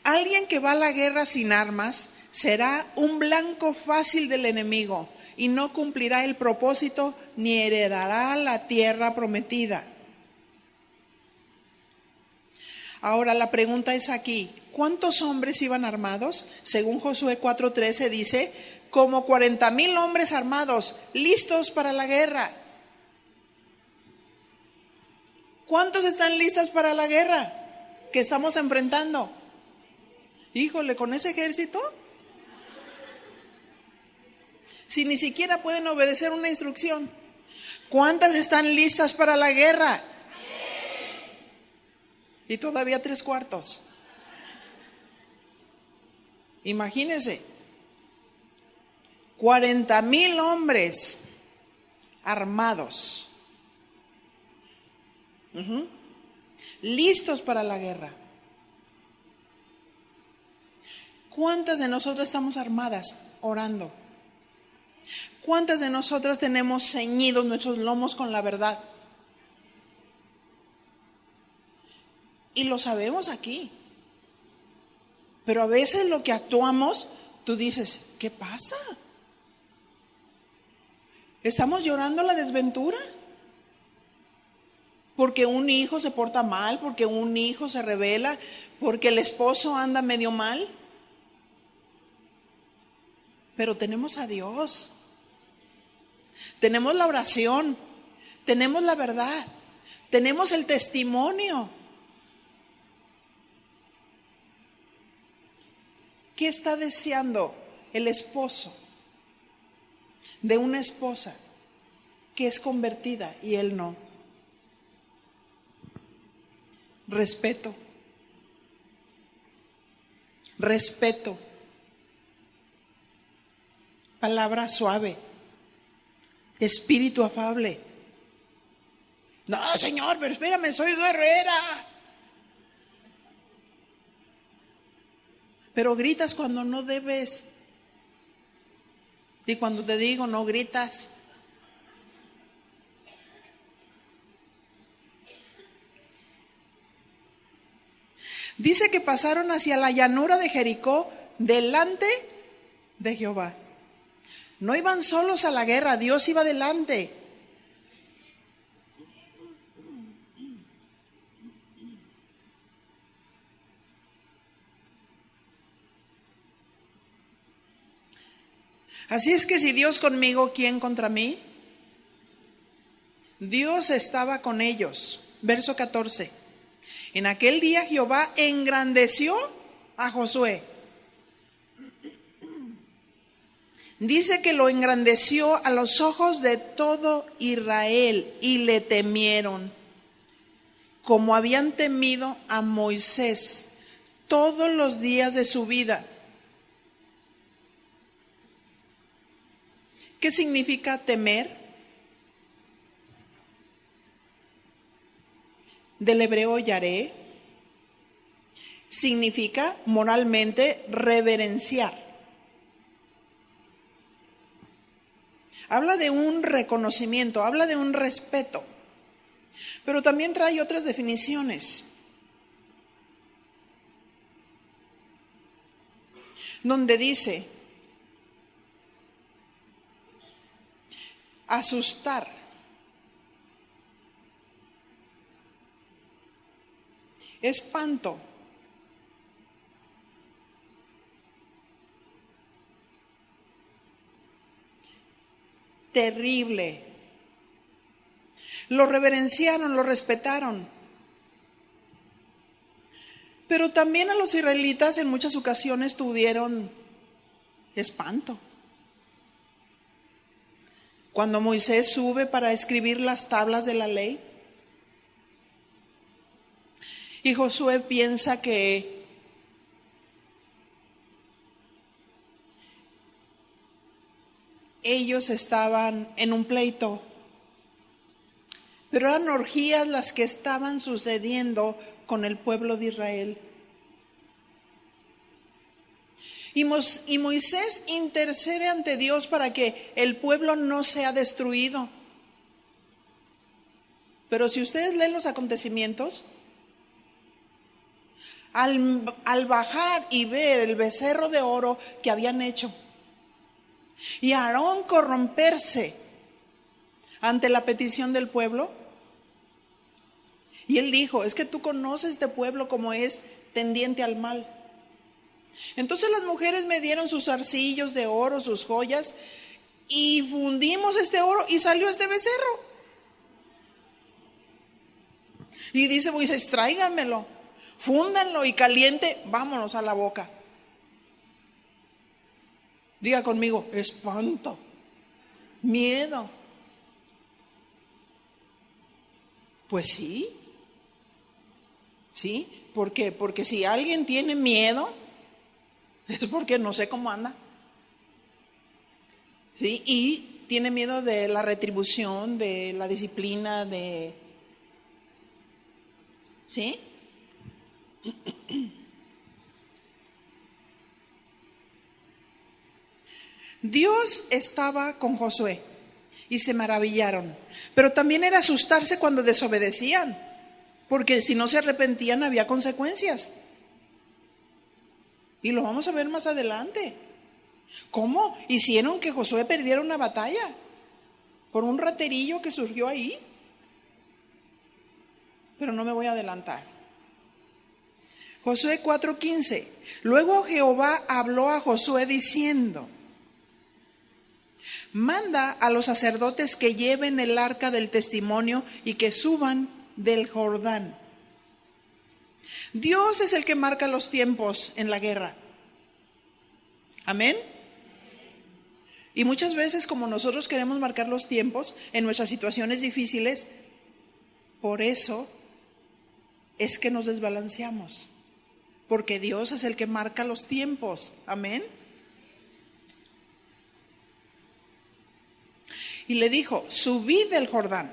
Alguien que va a la guerra sin armas será un blanco fácil del enemigo y no cumplirá el propósito ni heredará la tierra prometida. Ahora la pregunta es aquí, ¿cuántos hombres iban armados? Según Josué 4:13 dice, como 40,000 hombres armados, listos para la guerra. ¿Cuántos están listos para la guerra que estamos enfrentando? Híjole, ¿con ese ejército? Si ni siquiera pueden obedecer una instrucción. ¿Cuántas están listas para la guerra? Y todavía 3/4. Imagínense, 40,000 hombres armados, listos para la guerra. ¿Cuántas de nosotras estamos armadas orando? ¿Cuántas de nosotras tenemos ceñidos nuestros lomos con la verdad? Y lo sabemos aquí. Pero a veces lo que actuamos, tú dices, ¿qué pasa? ¿Estamos llorando la desventura? Porque un hijo se porta mal, porque un hijo se rebela, porque el esposo anda medio mal. Pero tenemos a Dios. Tenemos la oración, tenemos la verdad, tenemos el testimonio. ¿Qué está deseando el esposo de una esposa que es convertida y él no? Respeto. Respeto. Palabra suave. Espíritu afable. No, Señor, pero espérame, soy guerrera. Pero gritas cuando no debes. Y cuando te digo no gritas. Dice que pasaron hacia la llanura de Jericó delante de Jehová. No iban solos a la guerra, Dios iba delante. Así es que si Dios conmigo, ¿quién contra mí? Dios estaba con ellos. Verso 14. En aquel día Jehová engrandeció a Josué. Dice que lo engrandeció a los ojos de todo Israel y le temieron, como habían temido a Moisés todos los días de su vida. ¿Qué significa temer? Del hebreo yaré, significa moralmente reverenciar. Habla de un reconocimiento, habla de un respeto, pero también trae otras definiciones, donde dice asustar, espanto. Terrible. Lo reverenciaron, lo respetaron. Pero también a los israelitas en muchas ocasiones tuvieron espanto. Cuando Moisés sube para escribir las tablas de la ley, y Josué piensa que ellos estaban en un pleito, pero eran orgías las que estaban sucediendo con el pueblo de Israel. Y Moisés intercede ante Dios para que el pueblo no sea destruido. Pero si ustedes leen los acontecimientos, al bajar y ver el becerro de oro que habían hecho, y Aarón corromperse ante la petición del pueblo, y él dijo: es que tú conoces este pueblo como es tendiente al mal. Entonces las mujeres me dieron sus zarcillos de oro, sus joyas, y fundimos este oro y salió este becerro. Y dice Moisés: tráiganmelo, fúndanlo y caliente, vámonos a la boca. Diga conmigo: espanto, miedo. Pues sí. ¿Sí? ¿Por qué? Porque si alguien tiene miedo, es porque no sé cómo anda. ¿Sí? Y tiene miedo de la retribución, de la disciplina, de... ¿Sí? Dios estaba con Josué y se maravillaron, pero también era asustarse cuando desobedecían, porque si no se arrepentían había consecuencias. Y lo vamos a ver más adelante. ¿Cómo hicieron que Josué perdiera una batalla? Por un raterillo que surgió ahí. Pero no me voy a adelantar. Josué 4:15. Luego Jehová habló a Josué diciendo: manda a los sacerdotes que lleven el arca del testimonio y que suban del Jordán. Dios es el que marca los tiempos en la guerra. Amén. Y muchas veces, como nosotros queremos marcar los tiempos en nuestras situaciones difíciles, por eso es que nos desbalanceamos, porque Dios es el que marca los tiempos. Amén. Y le dijo: subid del Jordán.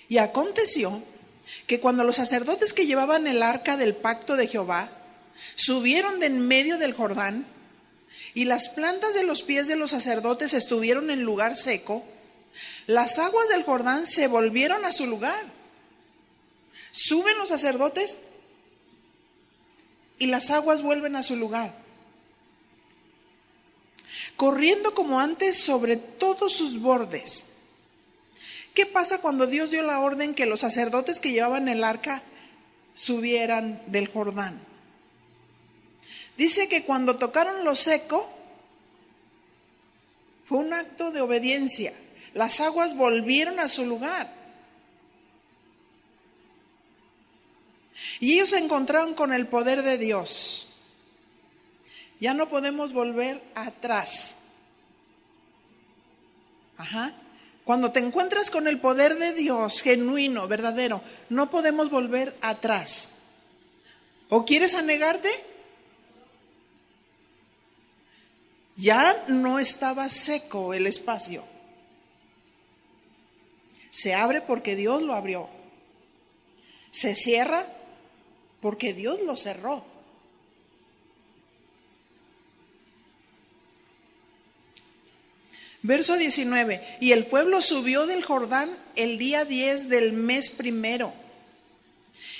Y aconteció que cuando los sacerdotes que llevaban el arca del pacto de Jehová subieron de en medio del Jordán, y las plantas de los pies de los sacerdotes estuvieron en lugar seco, las aguas del Jordán se volvieron a su lugar. Suben los sacerdotes y las aguas vuelven a su lugar, corriendo como antes sobre todos sus bordes. ¿Qué pasa cuando Dios dio la orden que los sacerdotes que llevaban el arca subieran del Jordán? Dice que cuando tocaron lo seco, fue un acto de obediencia. Las aguas volvieron a su lugar. Y ellos se encontraron con el poder de Dios. Ya no podemos volver atrás. Cuando te encuentras con el poder de Dios genuino, verdadero, no podemos volver atrás. ¿O quieres anegarte? Ya no estaba seco el espacio. Se abre porque Dios lo abrió. Se cierra porque Dios lo cerró. Verso 19. Y el pueblo subió del Jordán el día 10 del mes primero,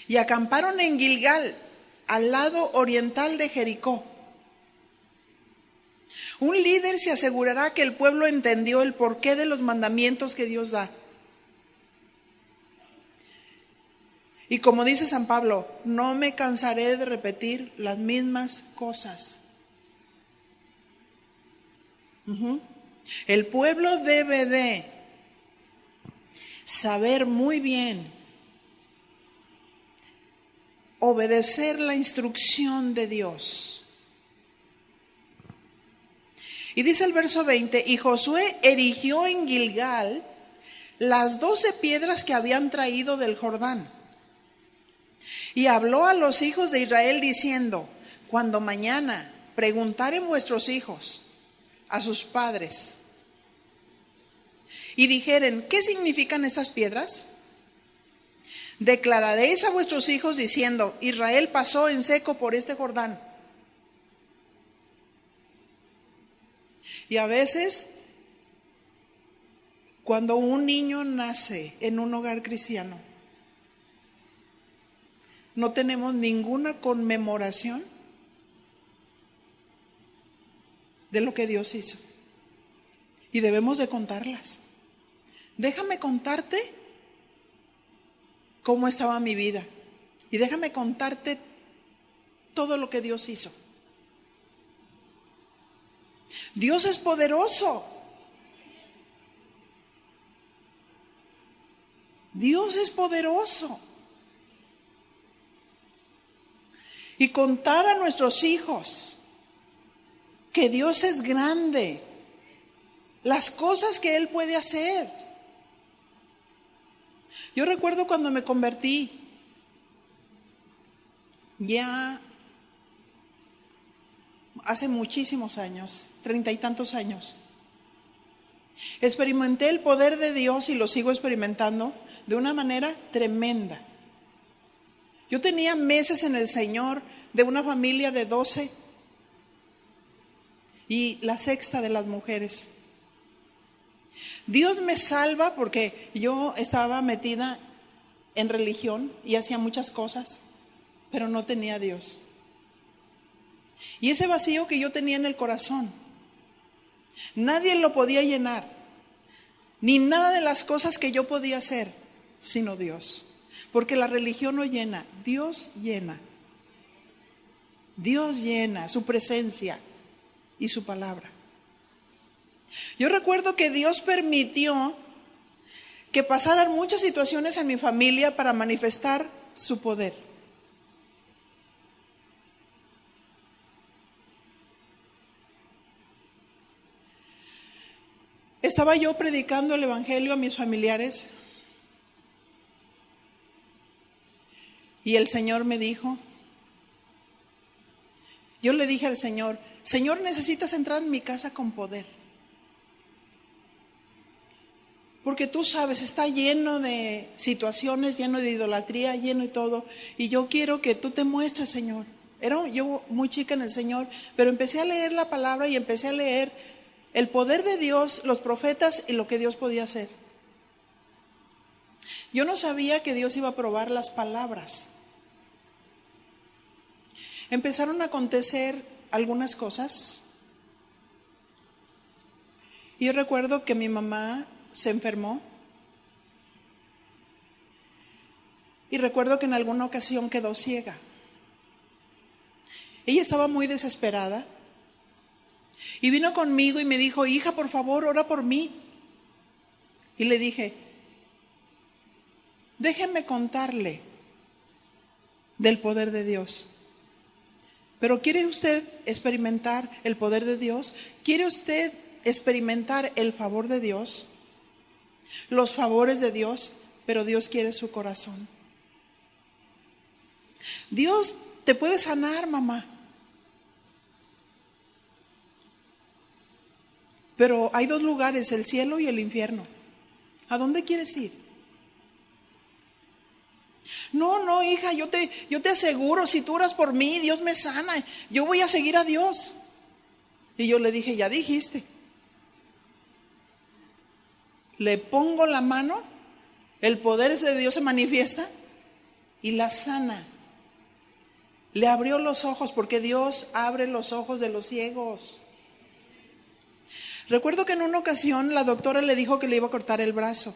y acamparon en Gilgal, al lado oriental de Jericó. Un líder se asegurará que el pueblo entendió el porqué de los mandamientos que Dios da. Y como dice San Pablo, no me cansaré de repetir las mismas cosas. El pueblo debe de saber muy bien obedecer la instrucción de Dios. Y dice el verso 20, y Josué erigió en Gilgal las 12 piedras que habían traído del Jordán. Y habló a los hijos de Israel diciendo, cuando mañana preguntaren vuestros hijos a sus padres y dijeren, ¿qué significan estas piedras? Declararéis a vuestros hijos diciendo, Israel pasó en seco por este Jordán. Y a veces, cuando un niño nace en un hogar cristiano, no tenemos ninguna conmemoración de lo que Dios hizo. Y debemos de contarlas. Déjame contarte cómo estaba mi vida. Y déjame contarte todo lo que Dios hizo. Dios es poderoso. Dios es poderoso. Y contar a nuestros hijos que Dios es grande, las cosas que Él puede hacer. Yo recuerdo cuando me convertí, ya hace muchísimos años, 30 y tantos años, experimenté el poder de Dios y lo sigo experimentando de una manera tremenda. Yo tenía meses en el Señor, de una familia de 12 y la sexta de las mujeres. Dios me salva porque yo estaba metida en religión y hacía muchas cosas, pero no tenía a Dios. Y ese vacío que yo tenía en el corazón, nadie lo podía llenar, ni nada de las cosas que yo podía hacer, sino Dios. Porque la religión no llena, Dios llena. Dios llena su presencia y su palabra. Yo recuerdo que Dios permitió que pasaran muchas situaciones en mi familia para manifestar su poder. Estaba yo predicando el evangelio a mis familiares y el Señor me dijo, yo le dije al Señor, Señor, necesitas entrar en mi casa con poder. Porque tú sabes, está lleno de situaciones, lleno de idolatría, lleno de todo. Y yo quiero que tú te muestres, Señor. Era yo muy chica en el Señor, pero empecé a leer la palabra y empecé a leer el poder de Dios, los profetas y lo que Dios podía hacer. Yo no sabía que Dios iba a probar las palabras. Empezaron a acontecer algunas cosas. Y yo recuerdo que mi mamá se enfermó. Y recuerdo que en alguna ocasión quedó ciega. Ella estaba muy desesperada. Y vino conmigo y me dijo, hija, por favor, ora por mí. Y le dije, déjeme contarle del poder de Dios. Pero ¿quiere usted experimentar el poder de Dios? ¿Quiere usted experimentar el favor de Dios? Los favores de Dios, pero Dios quiere su corazón. Dios te puede sanar, mamá. Pero hay dos lugares, el cielo y el infierno. ¿A dónde quieres ir? No, hija, yo te aseguro, si tú oras por mí, Dios me sana. Yo voy a seguir a Dios. Y yo le dije, ya dijiste. Le pongo la mano, el poder de Dios se manifiesta y la sana. Le abrió los ojos, porque Dios abre los ojos de los ciegos. Recuerdo que en una ocasión la doctora le dijo que le iba a cortar el brazo.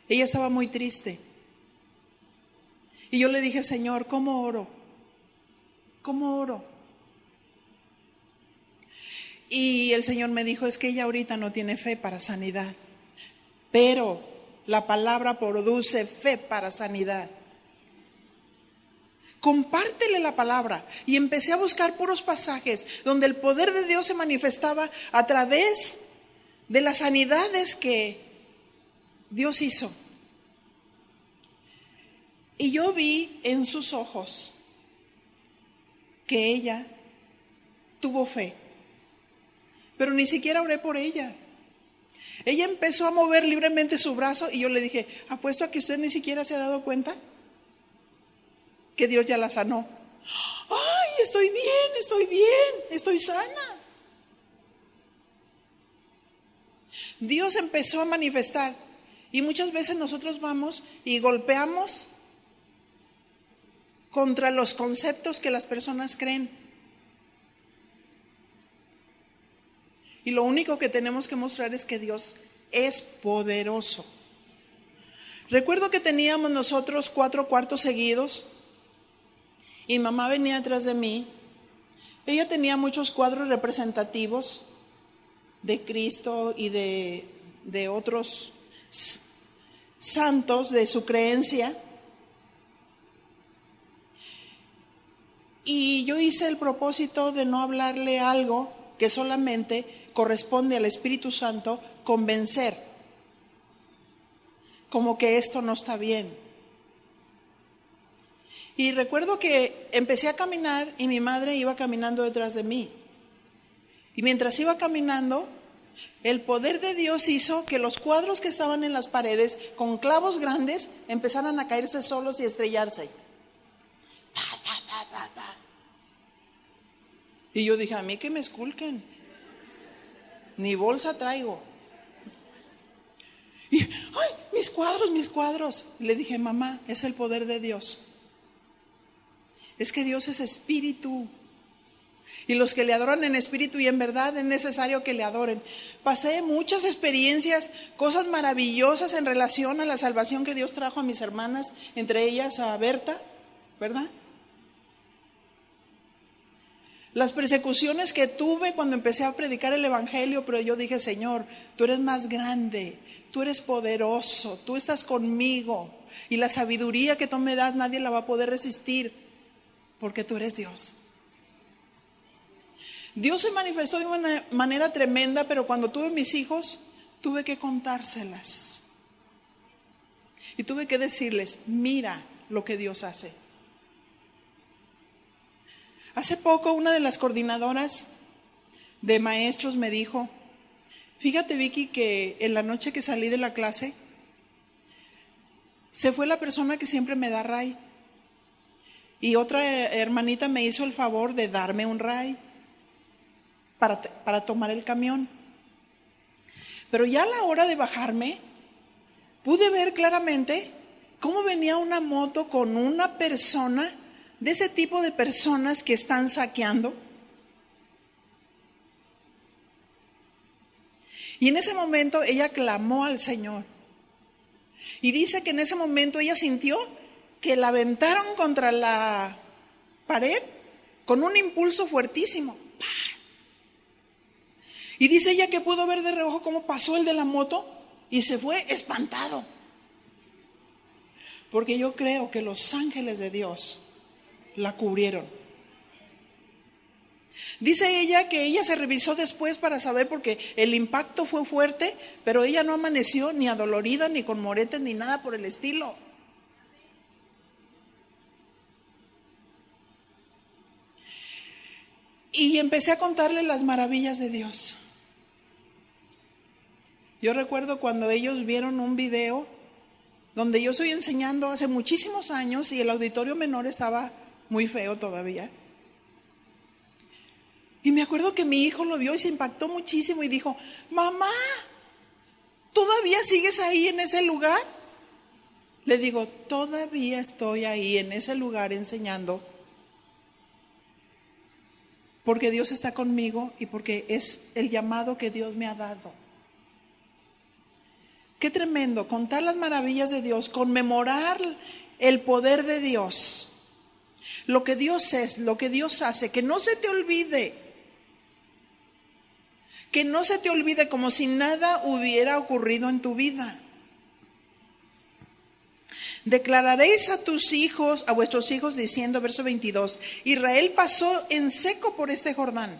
Ella estaba muy triste. Y yo le dije, Señor, ¿cómo oro? ¿Cómo oro? Y el Señor me dijo, es que ella ahorita no tiene fe para sanidad, pero la palabra produce fe para sanidad. Compártele la palabra. Y empecé a buscar puros pasajes donde el poder de Dios se manifestaba a través de las sanidades que Dios hizo. Y yo vi en sus ojos que ella tuvo fe, pero ni siquiera oré por ella. Ella empezó a mover libremente su brazo y yo le dije, apuesto a que usted ni siquiera se ha dado cuenta que Dios ya la sanó. Ay, estoy bien, estoy sana. Dios empezó a manifestar y muchas veces nosotros vamos y golpeamos contra los conceptos que las personas creen. Y lo único que tenemos que mostrar es que Dios es poderoso. Recuerdo que teníamos nosotros 4 cuartos seguidos y mamá venía atrás de mí. Ella tenía muchos cuadros representativos de Cristo y de otros santos de su creencia. Y yo hice el propósito de no hablarle algo que solamente corresponde al Espíritu Santo convencer, como que esto no está bien. Y recuerdo que empecé a caminar y mi madre iba caminando detrás de mí. Y mientras iba caminando, el poder de Dios hizo que los cuadros que estaban en las paredes con clavos grandes empezaran a caerse solos y estrellarse. Y yo dije, a mí que me esculquen, ni bolsa traigo. Y, ay, mis cuadros. Le dije, mamá, es el poder de Dios. Es que Dios es espíritu. Y los que le adoran en espíritu y en verdad es necesario que le adoren. Pasé muchas experiencias, cosas maravillosas en relación a la salvación que Dios trajo a mis hermanas, entre ellas a Berta, ¿verdad? Las persecuciones que tuve cuando empecé a predicar el evangelio, pero yo dije, Señor, tú eres más grande, tú eres poderoso, tú estás conmigo. Y la sabiduría que tú me das nadie la va a poder resistir, porque tú eres Dios. Dios se manifestó de una manera tremenda, pero cuando tuve mis hijos, tuve que contárselas. Y tuve que decirles, mira lo que Dios hace. Hace poco una de las coordinadoras de maestros me dijo, fíjate Vicky que en la noche que salí de la clase, se fue la persona que siempre me da ray. Y otra hermanita me hizo el favor de darme un ray para tomar el camión. Pero ya a la hora de bajarme, pude ver claramente cómo venía una moto con una persona, de ese tipo de personas que están saqueando. Y en ese momento ella clamó al Señor. Y dice que en ese momento ella sintió que la aventaron contra la pared con un impulso fuertísimo. Y dice ella que pudo ver de reojo cómo pasó el de la moto y se fue espantado. Porque yo creo que los ángeles de Dios la cubrieron. Dice ella que ella se revisó después para saber, porque el impacto fue fuerte, pero ella no amaneció ni adolorida, ni con moretes, ni nada por el estilo. Y empecé a contarle las maravillas de Dios. Yo recuerdo cuando ellos vieron un video donde yo estoy enseñando hace muchísimos años y el auditorio menor estaba muy feo todavía. Y me acuerdo que mi hijo lo vio y se impactó muchísimo y dijo, mamá, ¿todavía sigues ahí en ese lugar? Le digo, todavía estoy ahí en ese lugar enseñando, porque Dios está conmigo y porque es el llamado que Dios me ha dado. Qué tremendo, contar las maravillas de Dios, conmemorar el poder de Dios, lo que Dios es, lo que Dios hace, que no se te olvide. Que no se te olvide, como si nada hubiera ocurrido en tu vida. Declararéis a tus hijos, a vuestros hijos, diciendo, verso 22, Israel pasó en seco por este Jordán,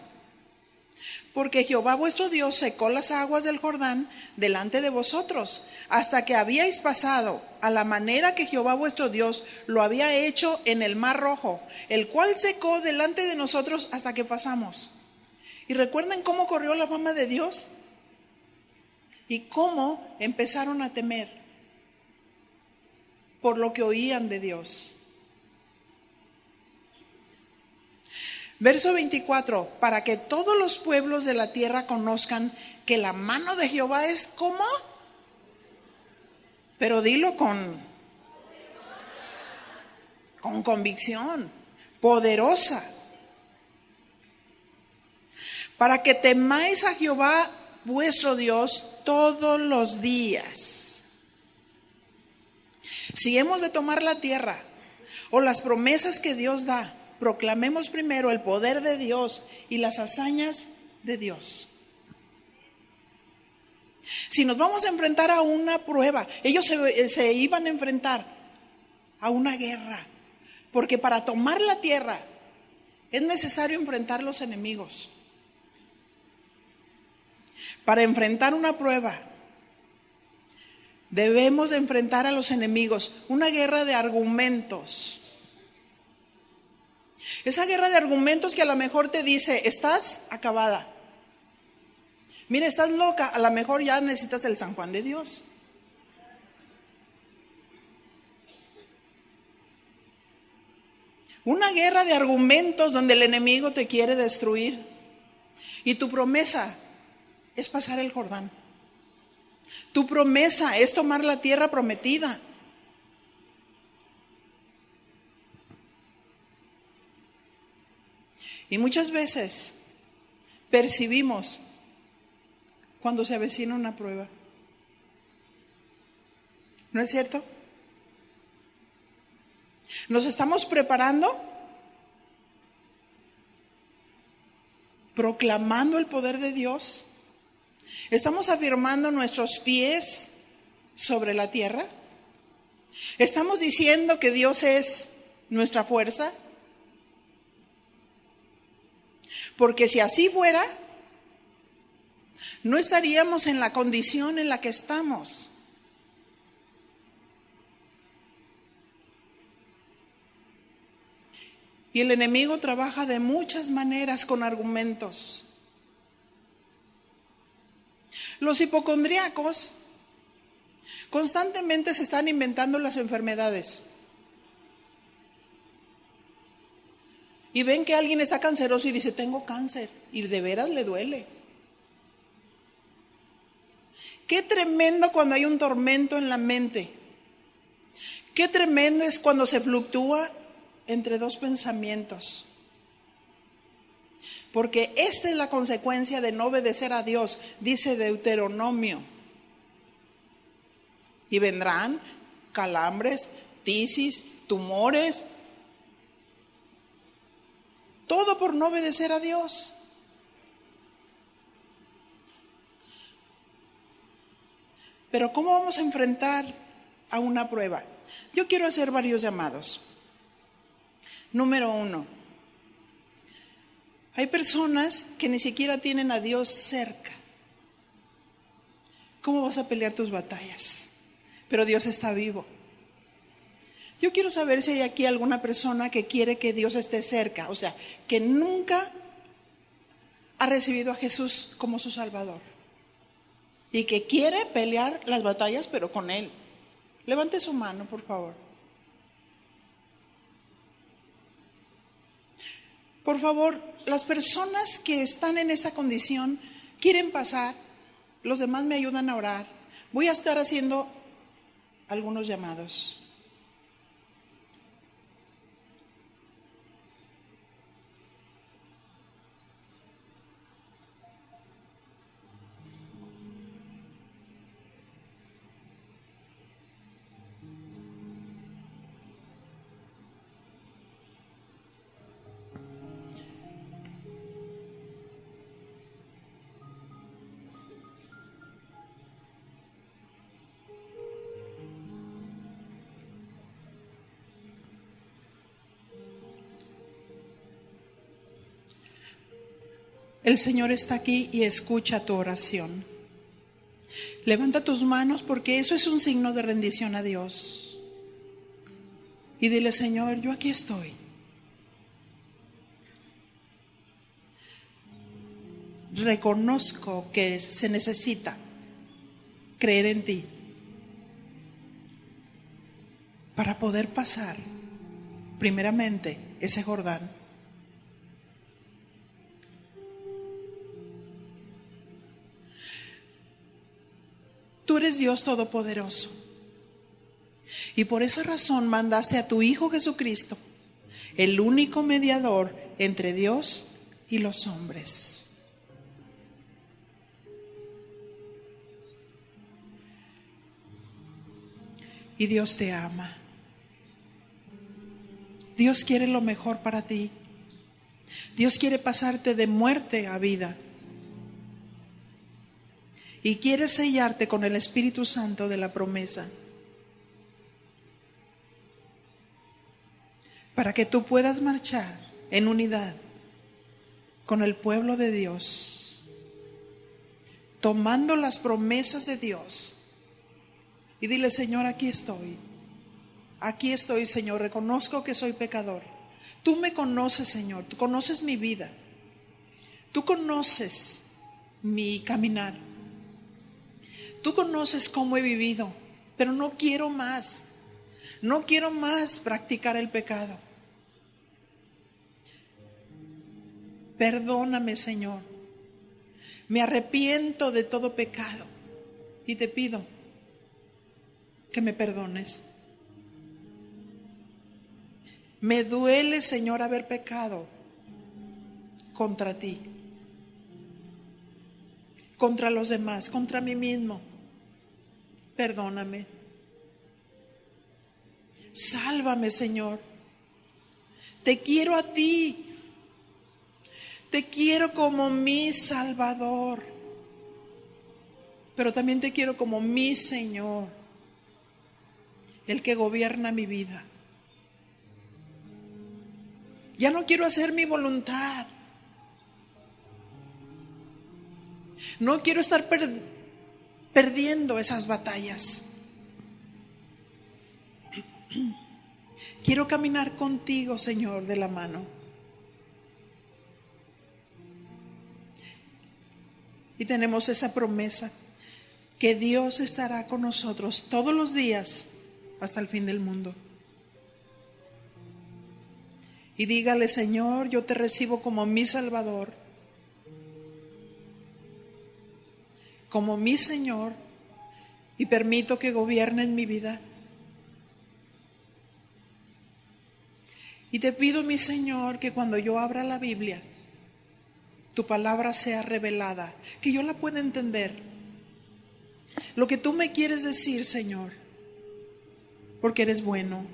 porque Jehová vuestro Dios secó las aguas del Jordán delante de vosotros, hasta que habíais pasado, a la manera que Jehová vuestro Dios lo había hecho en el Mar Rojo, el cual secó delante de nosotros hasta que pasamos. ¿Y recuerdan cómo corrió la fama de Dios? Y cómo empezaron a temer por lo que oían de Dios. Verso 24, para que todos los pueblos de la tierra conozcan que la mano de Jehová es como, pero dilo con convicción, poderosa. Para que temáis a Jehová vuestro Dios todos los días. Si hemos de tomar la tierra o las promesas que Dios da, proclamemos primero el poder de Dios y las hazañas de Dios. Si nos vamos a enfrentar a una prueba, ellos se iban a enfrentar a una guerra, porque para tomar la tierra es necesario enfrentar los enemigos. Para enfrentar una prueba, debemos de enfrentar a los enemigos, una guerra de argumentos. Esa guerra de argumentos que a lo mejor te dice, estás acabada. Mira, estás loca, a lo mejor ya necesitas el San Juan de Dios. Una guerra de argumentos donde el enemigo te quiere destruir. Y tu promesa es pasar el Jordán. Tu promesa es tomar la tierra prometida. Y muchas veces percibimos cuando se avecina una prueba. ¿No es cierto? Nos estamos preparando, proclamando el poder de Dios. ¿Estamos afirmando nuestros pies sobre la tierra? ¿Estamos diciendo que Dios es nuestra fuerza? Porque si así fuera, no estaríamos en la condición en la que estamos. Y el enemigo trabaja de muchas maneras con argumentos. Los hipocondríacos constantemente se están inventando las enfermedades. Y ven que alguien está canceroso y dice, tengo cáncer, y de veras le duele. Qué tremendo cuando hay un tormento en la mente. Qué tremendo es cuando se fluctúa entre dos pensamientos. Porque esta es la consecuencia de no obedecer a Dios, dice Deuteronomio. Y vendrán calambres, tisis, tumores, todo por no obedecer a Dios. Pero ¿cómo vamos a enfrentar a una prueba? Yo quiero hacer varios llamados. Número 1. Hay personas que ni siquiera tienen a Dios cerca. ¿Cómo vas a pelear tus batallas? Pero Dios está vivo. Yo quiero saber si hay aquí alguna persona que quiere que Dios esté cerca, o sea, que nunca ha recibido a Jesús como su Salvador y que quiere pelear las batallas, pero con Él. Levante su mano, por favor. Por favor, las personas que están en esta condición quieren pasar, los demás me ayudan a orar. Voy a estar haciendo algunos llamados. El Señor está aquí y escucha tu oración. Levanta tus manos porque eso es un signo de rendición a Dios. Y dile: Señor, yo aquí estoy. Reconozco que se necesita creer en ti para poder pasar primeramente ese Jordán. Tú eres Dios Todopoderoso y por esa razón mandaste a tu Hijo Jesucristo, el único mediador entre Dios y los hombres. Y Dios te ama. Dios quiere lo mejor para ti. Dios quiere pasarte de muerte a vida. Y quiere sellarte con el Espíritu Santo de la promesa, para que tú puedas marchar en unidad con el pueblo de Dios, tomando las promesas de Dios. Y dile: Señor, aquí estoy. Aquí estoy, Señor. Reconozco que soy pecador. Tú me conoces, Señor. Tú conoces mi vida. Tú conoces mi caminar. Tú conoces cómo he vivido, pero no quiero más. No quiero más practicar el pecado. Perdóname, Señor. Me arrepiento de todo pecado y te pido que me perdones. Me duele, Señor, haber pecado contra ti, contra los demás, contra mí mismo. Perdóname. Sálvame, Señor. Te quiero a ti. Te quiero como mi Salvador, pero también te quiero como mi Señor, el que gobierna mi vida. Ya no quiero hacer mi voluntad. No quiero estar perdiendo esas batallas. Quiero caminar contigo, Señor, de la mano. Y tenemos esa promesa que Dios estará con nosotros todos los días hasta el fin del mundo. Y dígale: Señor, yo te recibo como mi Salvador, como mi Señor, y permito que gobierne en mi vida. Y te pido, mi Señor, que cuando yo abra la Biblia, tu palabra sea revelada, que yo la pueda entender. Lo que tú me quieres decir, Señor, porque eres bueno,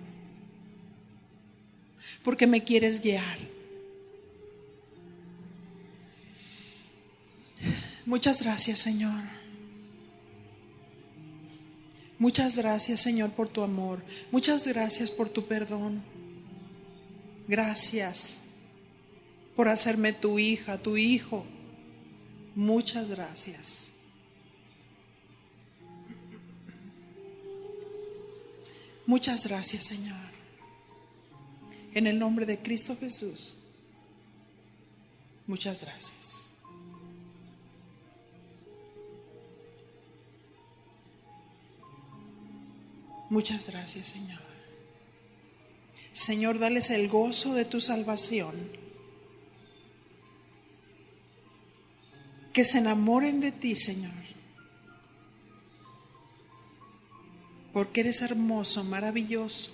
porque me quieres guiar. Muchas gracias, Señor. Muchas gracias, Señor, por tu amor. Muchas gracias por tu perdón. Gracias por hacerme tu hija, tu hijo. Muchas gracias. Muchas gracias, Señor. En el nombre de Cristo Jesús. Muchas gracias. Muchas gracias, Señor. Señor, dales el gozo de tu salvación. Que se enamoren de ti, Señor. Porque eres hermoso, maravilloso.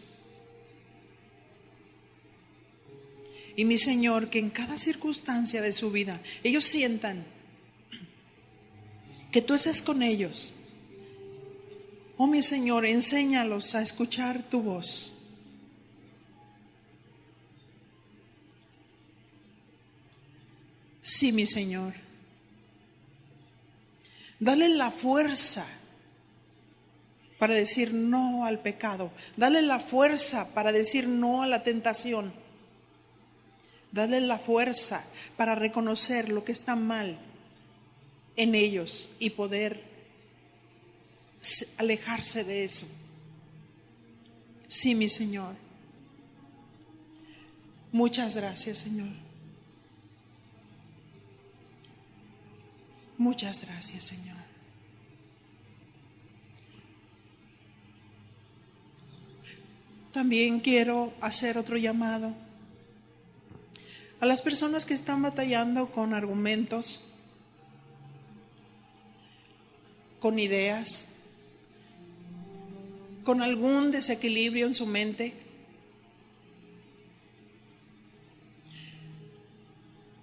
Y mi Señor, que en cada circunstancia de su vida ellos sientan que tú estás con ellos. Oh, mi Señor, enséñalos a escuchar tu voz. Sí, mi Señor. Dale la fuerza para decir no al pecado. Dale la fuerza para decir no a la tentación. Dale la fuerza para reconocer lo que está mal en ellos y poder alejarse de eso. Sí, mi Señor. Muchas gracias, Señor. Muchas gracias, Señor. También quiero hacer otro llamado a las personas que están batallando con argumentos, con ideas, con algún desequilibrio en su mente.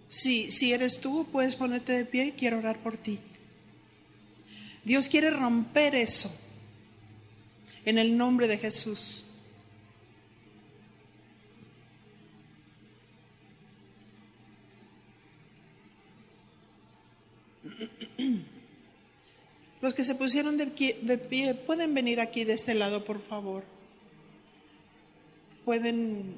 Si eres tú, puedes ponerte de pie y quiero orar por ti. Dios quiere romper eso en el nombre de Jesús. Los que se pusieron de pie, pueden venir aquí de este lado, por favor. Pueden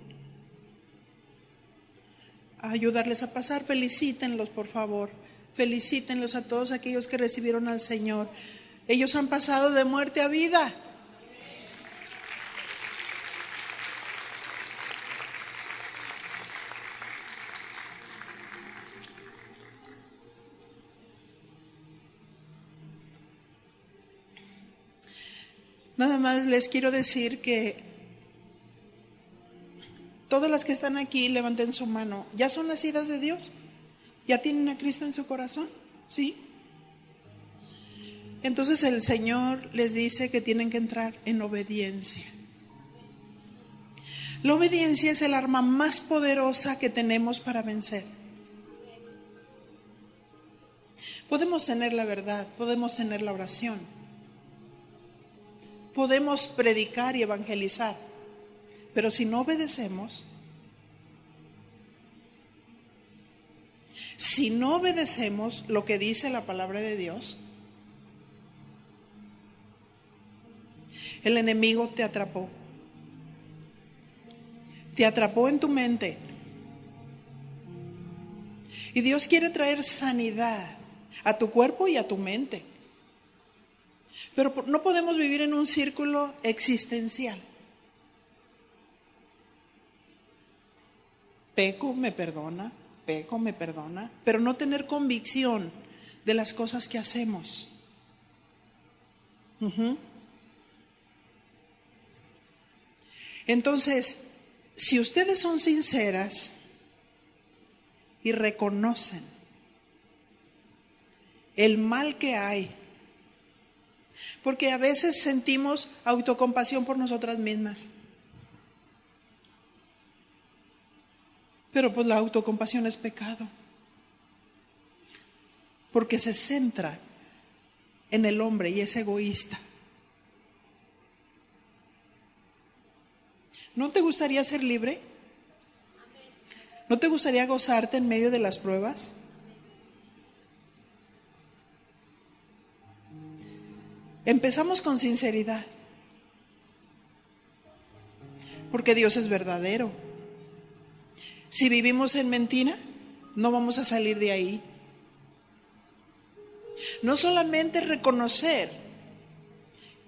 ayudarles a pasar. Felicítenlos, por favor. Felicítenlos a todos aquellos que recibieron al Señor. Ellos han pasado de muerte a vida. Nada más les quiero decir que todas las que están aquí, levanten su mano. ¿Ya son nacidas de Dios? ¿Ya tienen a Cristo en su corazón? ¿Sí? Entonces el Señor les dice que tienen que entrar en obediencia. La obediencia es el arma más poderosa que tenemos para vencer. Podemos tener la verdad, podemos tener la oración, podemos predicar y evangelizar, pero si no obedecemos, lo que dice la palabra de Dios, el enemigo te atrapó en tu mente. Y Dios quiere traer sanidad a tu cuerpo y a tu mente. Pero no podemos vivir en un círculo existencial. Peco, me perdona, pero no tener convicción de las cosas que hacemos. Entonces, si ustedes son sinceras y reconocen el mal que hay, porque a veces sentimos autocompasión por nosotras mismas, pero pues la autocompasión es pecado, porque se centra en el hombre y es egoísta. ¿No te gustaría ser libre? ¿No te gustaría gozarte en medio de las pruebas? Empezamos con sinceridad, porque Dios es verdadero. Si vivimos en mentira, no vamos a salir de ahí. No solamente reconocer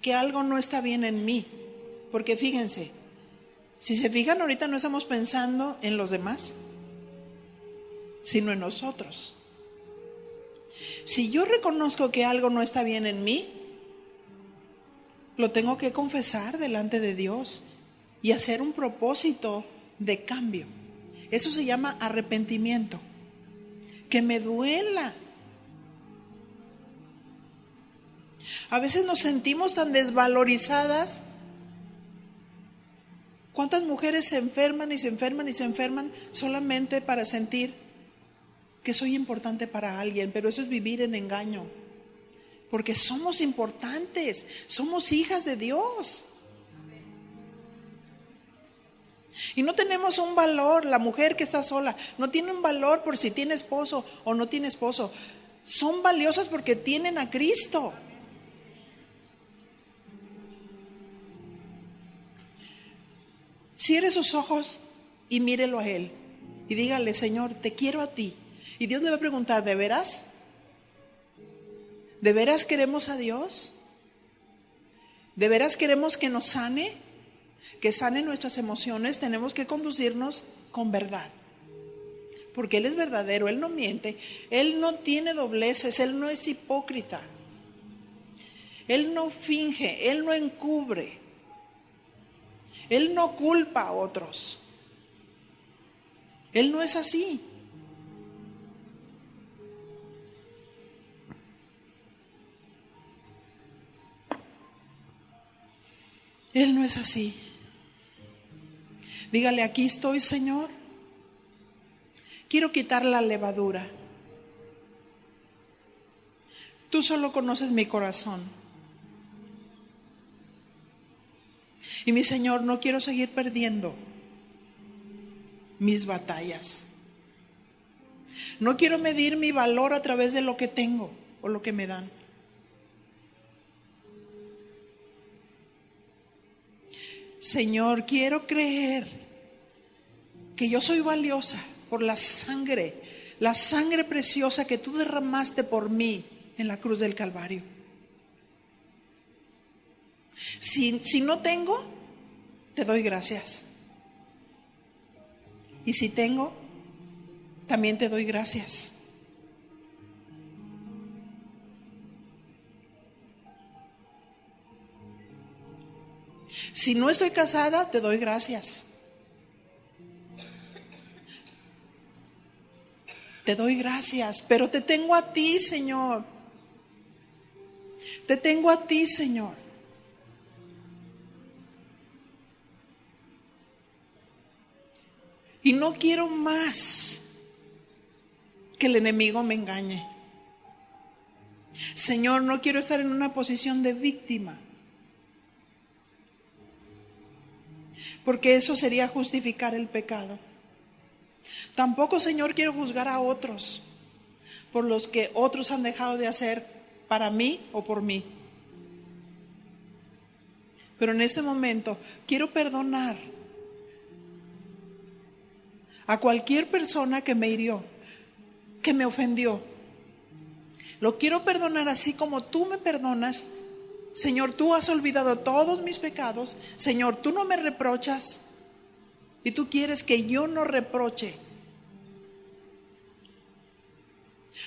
que algo no está bien en mí, porque fíjense, si se fijan, ahorita no estamos pensando en los demás, sino en nosotros. Si yo reconozco que algo no está bien en mí, lo tengo que confesar delante de Dios y hacer un propósito de cambio. Eso se llama arrepentimiento. Que me duela. A veces nos sentimos tan desvalorizadas. ¿Cuántas mujeres se enferman y se enferman y se enferman solamente para sentir que soy importante para alguien? Pero eso es vivir en engaño. Porque somos importantes, somos hijas de Dios. Y no tenemos un valor. La mujer que está sola no tiene un valor por si tiene esposo o no tiene esposo. Son valiosas porque tienen a Cristo. Cierre sus ojos y mírelo a Él. y dígale: Señor, te quiero a ti. Y Dios le va a preguntar: ¿de veras? ¿De veras queremos a Dios? ¿De veras queremos que nos sane? Que sane nuestras emociones. Tenemos que conducirnos con verdad, porque Él es verdadero, Él no miente, Él no tiene dobleces, Él no es hipócrita, Él no finge, Él no encubre, Él no culpa a otros. Él no es así. Él no es así. Dígale: aquí estoy, Señor. Quiero quitar la levadura. Tú solo conoces mi corazón. Y mi Señor, no quiero seguir perdiendo mis batallas. No quiero medir mi valor a través de lo que tengo o lo que me dan. Señor, quiero creer que yo soy valiosa por la sangre preciosa que tú derramaste por mí en la cruz del Calvario. Si no tengo, te doy gracias. Y si tengo, también te doy gracias. Si no estoy casada, te doy gracias. Te doy gracias, pero te tengo a ti, Señor. Te tengo a ti, Señor. Y no quiero más que el enemigo me engañe. Señor, no quiero estar en una posición de víctima, porque eso sería justificar el pecado. Tampoco, Señor, quiero juzgar a otros por los que otros han dejado de hacer para mí o por mí. Pero en este momento quiero perdonar a cualquier persona que me hirió, que me ofendió. Lo quiero perdonar así como tú me perdonas. Señor, tú has olvidado todos mis pecados. Señor, tú no me reprochas y tú quieres que yo no reproche.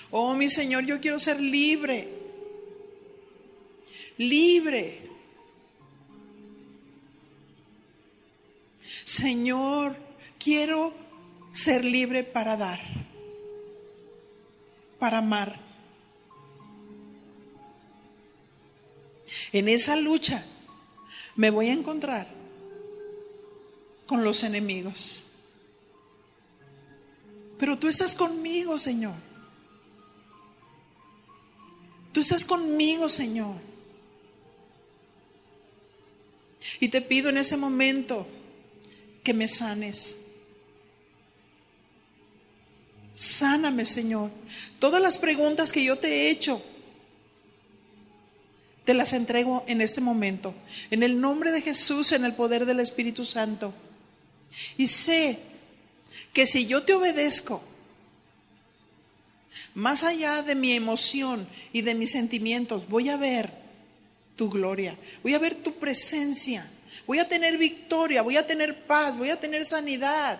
Oh, mi Señor, yo quiero ser libre. Libre. Señor, quiero ser libre para dar, para amar. En esa lucha me voy a encontrar con los enemigos. Pero tú estás conmigo, Señor. Tú estás conmigo, Señor. Y te pido en ese momento que me sanes. Sáname, Señor. Todas las preguntas que yo te he hecho, te las entrego en este momento. En el nombre de Jesús, en el poder del Espíritu Santo. Y sé que si yo te obedezco, más allá de mi emoción y de mis sentimientos, voy a ver tu gloria, voy a ver tu presencia, voy a tener victoria, voy a tener paz, voy a tener sanidad.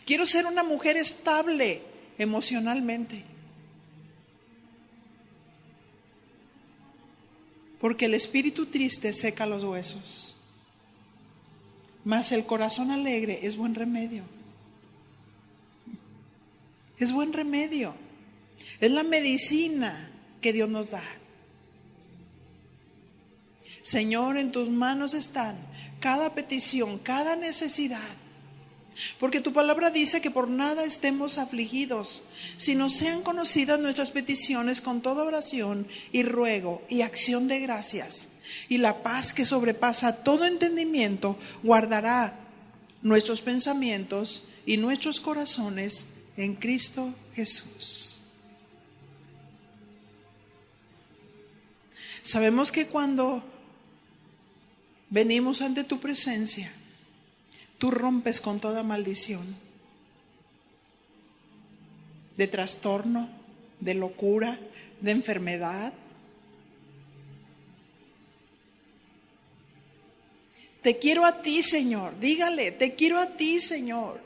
Quiero ser una mujer estable emocionalmente, porque el espíritu triste seca los huesos, mas el corazón alegre es buen remedio. Es buen remedio. Es la medicina que Dios nos da. Señor, en tus manos están cada petición, cada necesidad. Porque tu palabra dice que por nada estemos afligidos, sino sean conocidas nuestras peticiones con toda oración y ruego y acción de gracias. Y la paz que sobrepasa todo entendimiento guardará nuestros pensamientos y nuestros corazones en Cristo Jesús. Sabemos que cuando venimos ante tu presencia, tú rompes con toda maldición de trastorno, de locura, de enfermedad. Te quiero a ti, Señor. Dígale, te quiero a ti, Señor.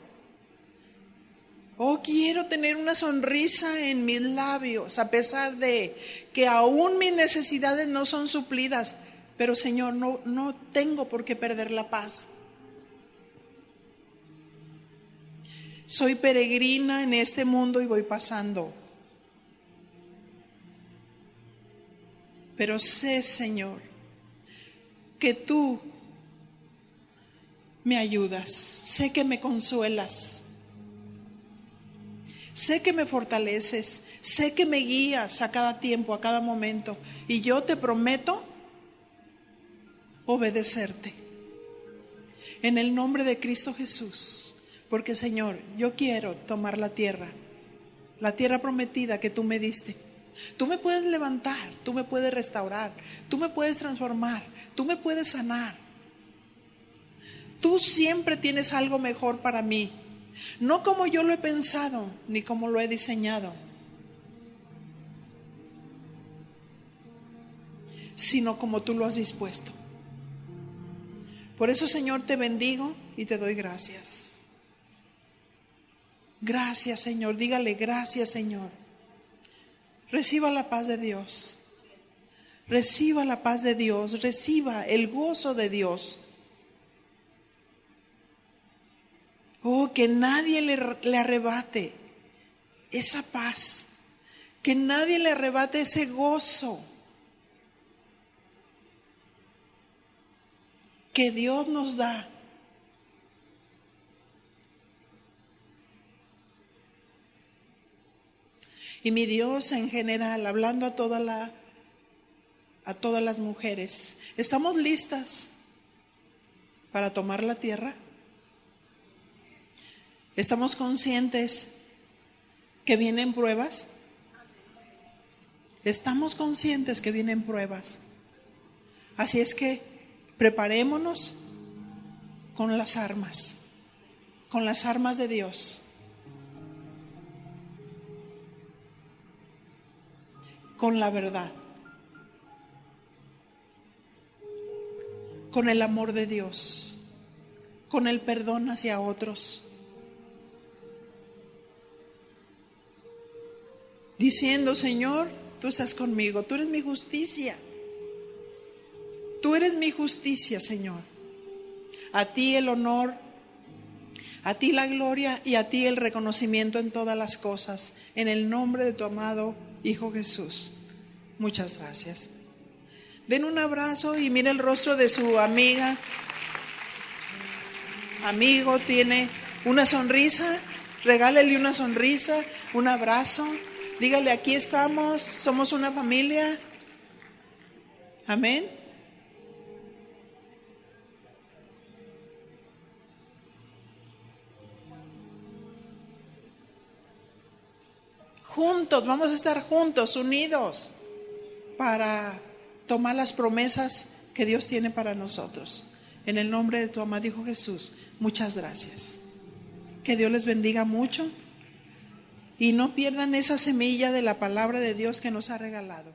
Oh, quiero tener una sonrisa en mis labios, a pesar de que aún mis necesidades no son suplidas. Pero, Señor, no tengo por qué perder la paz. Soy peregrina en este mundo y voy pasando. Pero sé, Señor, que tú me ayudas. Sé que me consuelas. Sé que me fortaleces. Sé que me guías a cada tiempo, a cada momento. Y yo te prometo obedecerte. En el nombre de Cristo Jesús. Porque, Señor, yo quiero tomar la tierra prometida que tú me diste. Tú me puedes levantar, tú me puedes restaurar, tú me puedes transformar, tú me puedes sanar. Tú siempre tienes algo mejor para mí. No como yo lo he pensado, ni como lo he diseñado, sino como tú lo has dispuesto. Por eso, Señor, te bendigo y te doy gracias. Gracias, Señor. Dígale, gracias, Señor. Reciba la paz de Dios. Reciba la paz de Dios. Reciba el gozo de Dios. Oh, que nadie le arrebate esa paz. Que nadie le arrebate ese gozo que Dios nos da. Y mi Dios, en general, hablando a todas las mujeres, ¿estamos listas para tomar la tierra? ¿Estamos conscientes que vienen pruebas? Estamos conscientes que vienen pruebas. Así es que preparémonos con las armas de Dios. Con la verdad, con el amor de Dios, con el perdón hacia otros, diciendo: Señor, tú estás conmigo, tú eres mi justicia, tú eres mi justicia, Señor. A ti el honor, a ti la gloria y a ti el reconocimiento en todas las cosas, en el nombre de tu amado Hijo Jesús. Muchas gracias. Den un abrazo y mire el rostro de su amiga. Amigo, tiene una sonrisa. Regálele una sonrisa, un abrazo. Dígale: aquí estamos, somos una familia. Amén. Juntos, vamos a estar juntos, unidos, para tomar las promesas que Dios tiene para nosotros. En el nombre de tu amado Hijo Jesús, muchas gracias. Que Dios les bendiga mucho y no pierdan esa semilla de la palabra de Dios que nos ha regalado.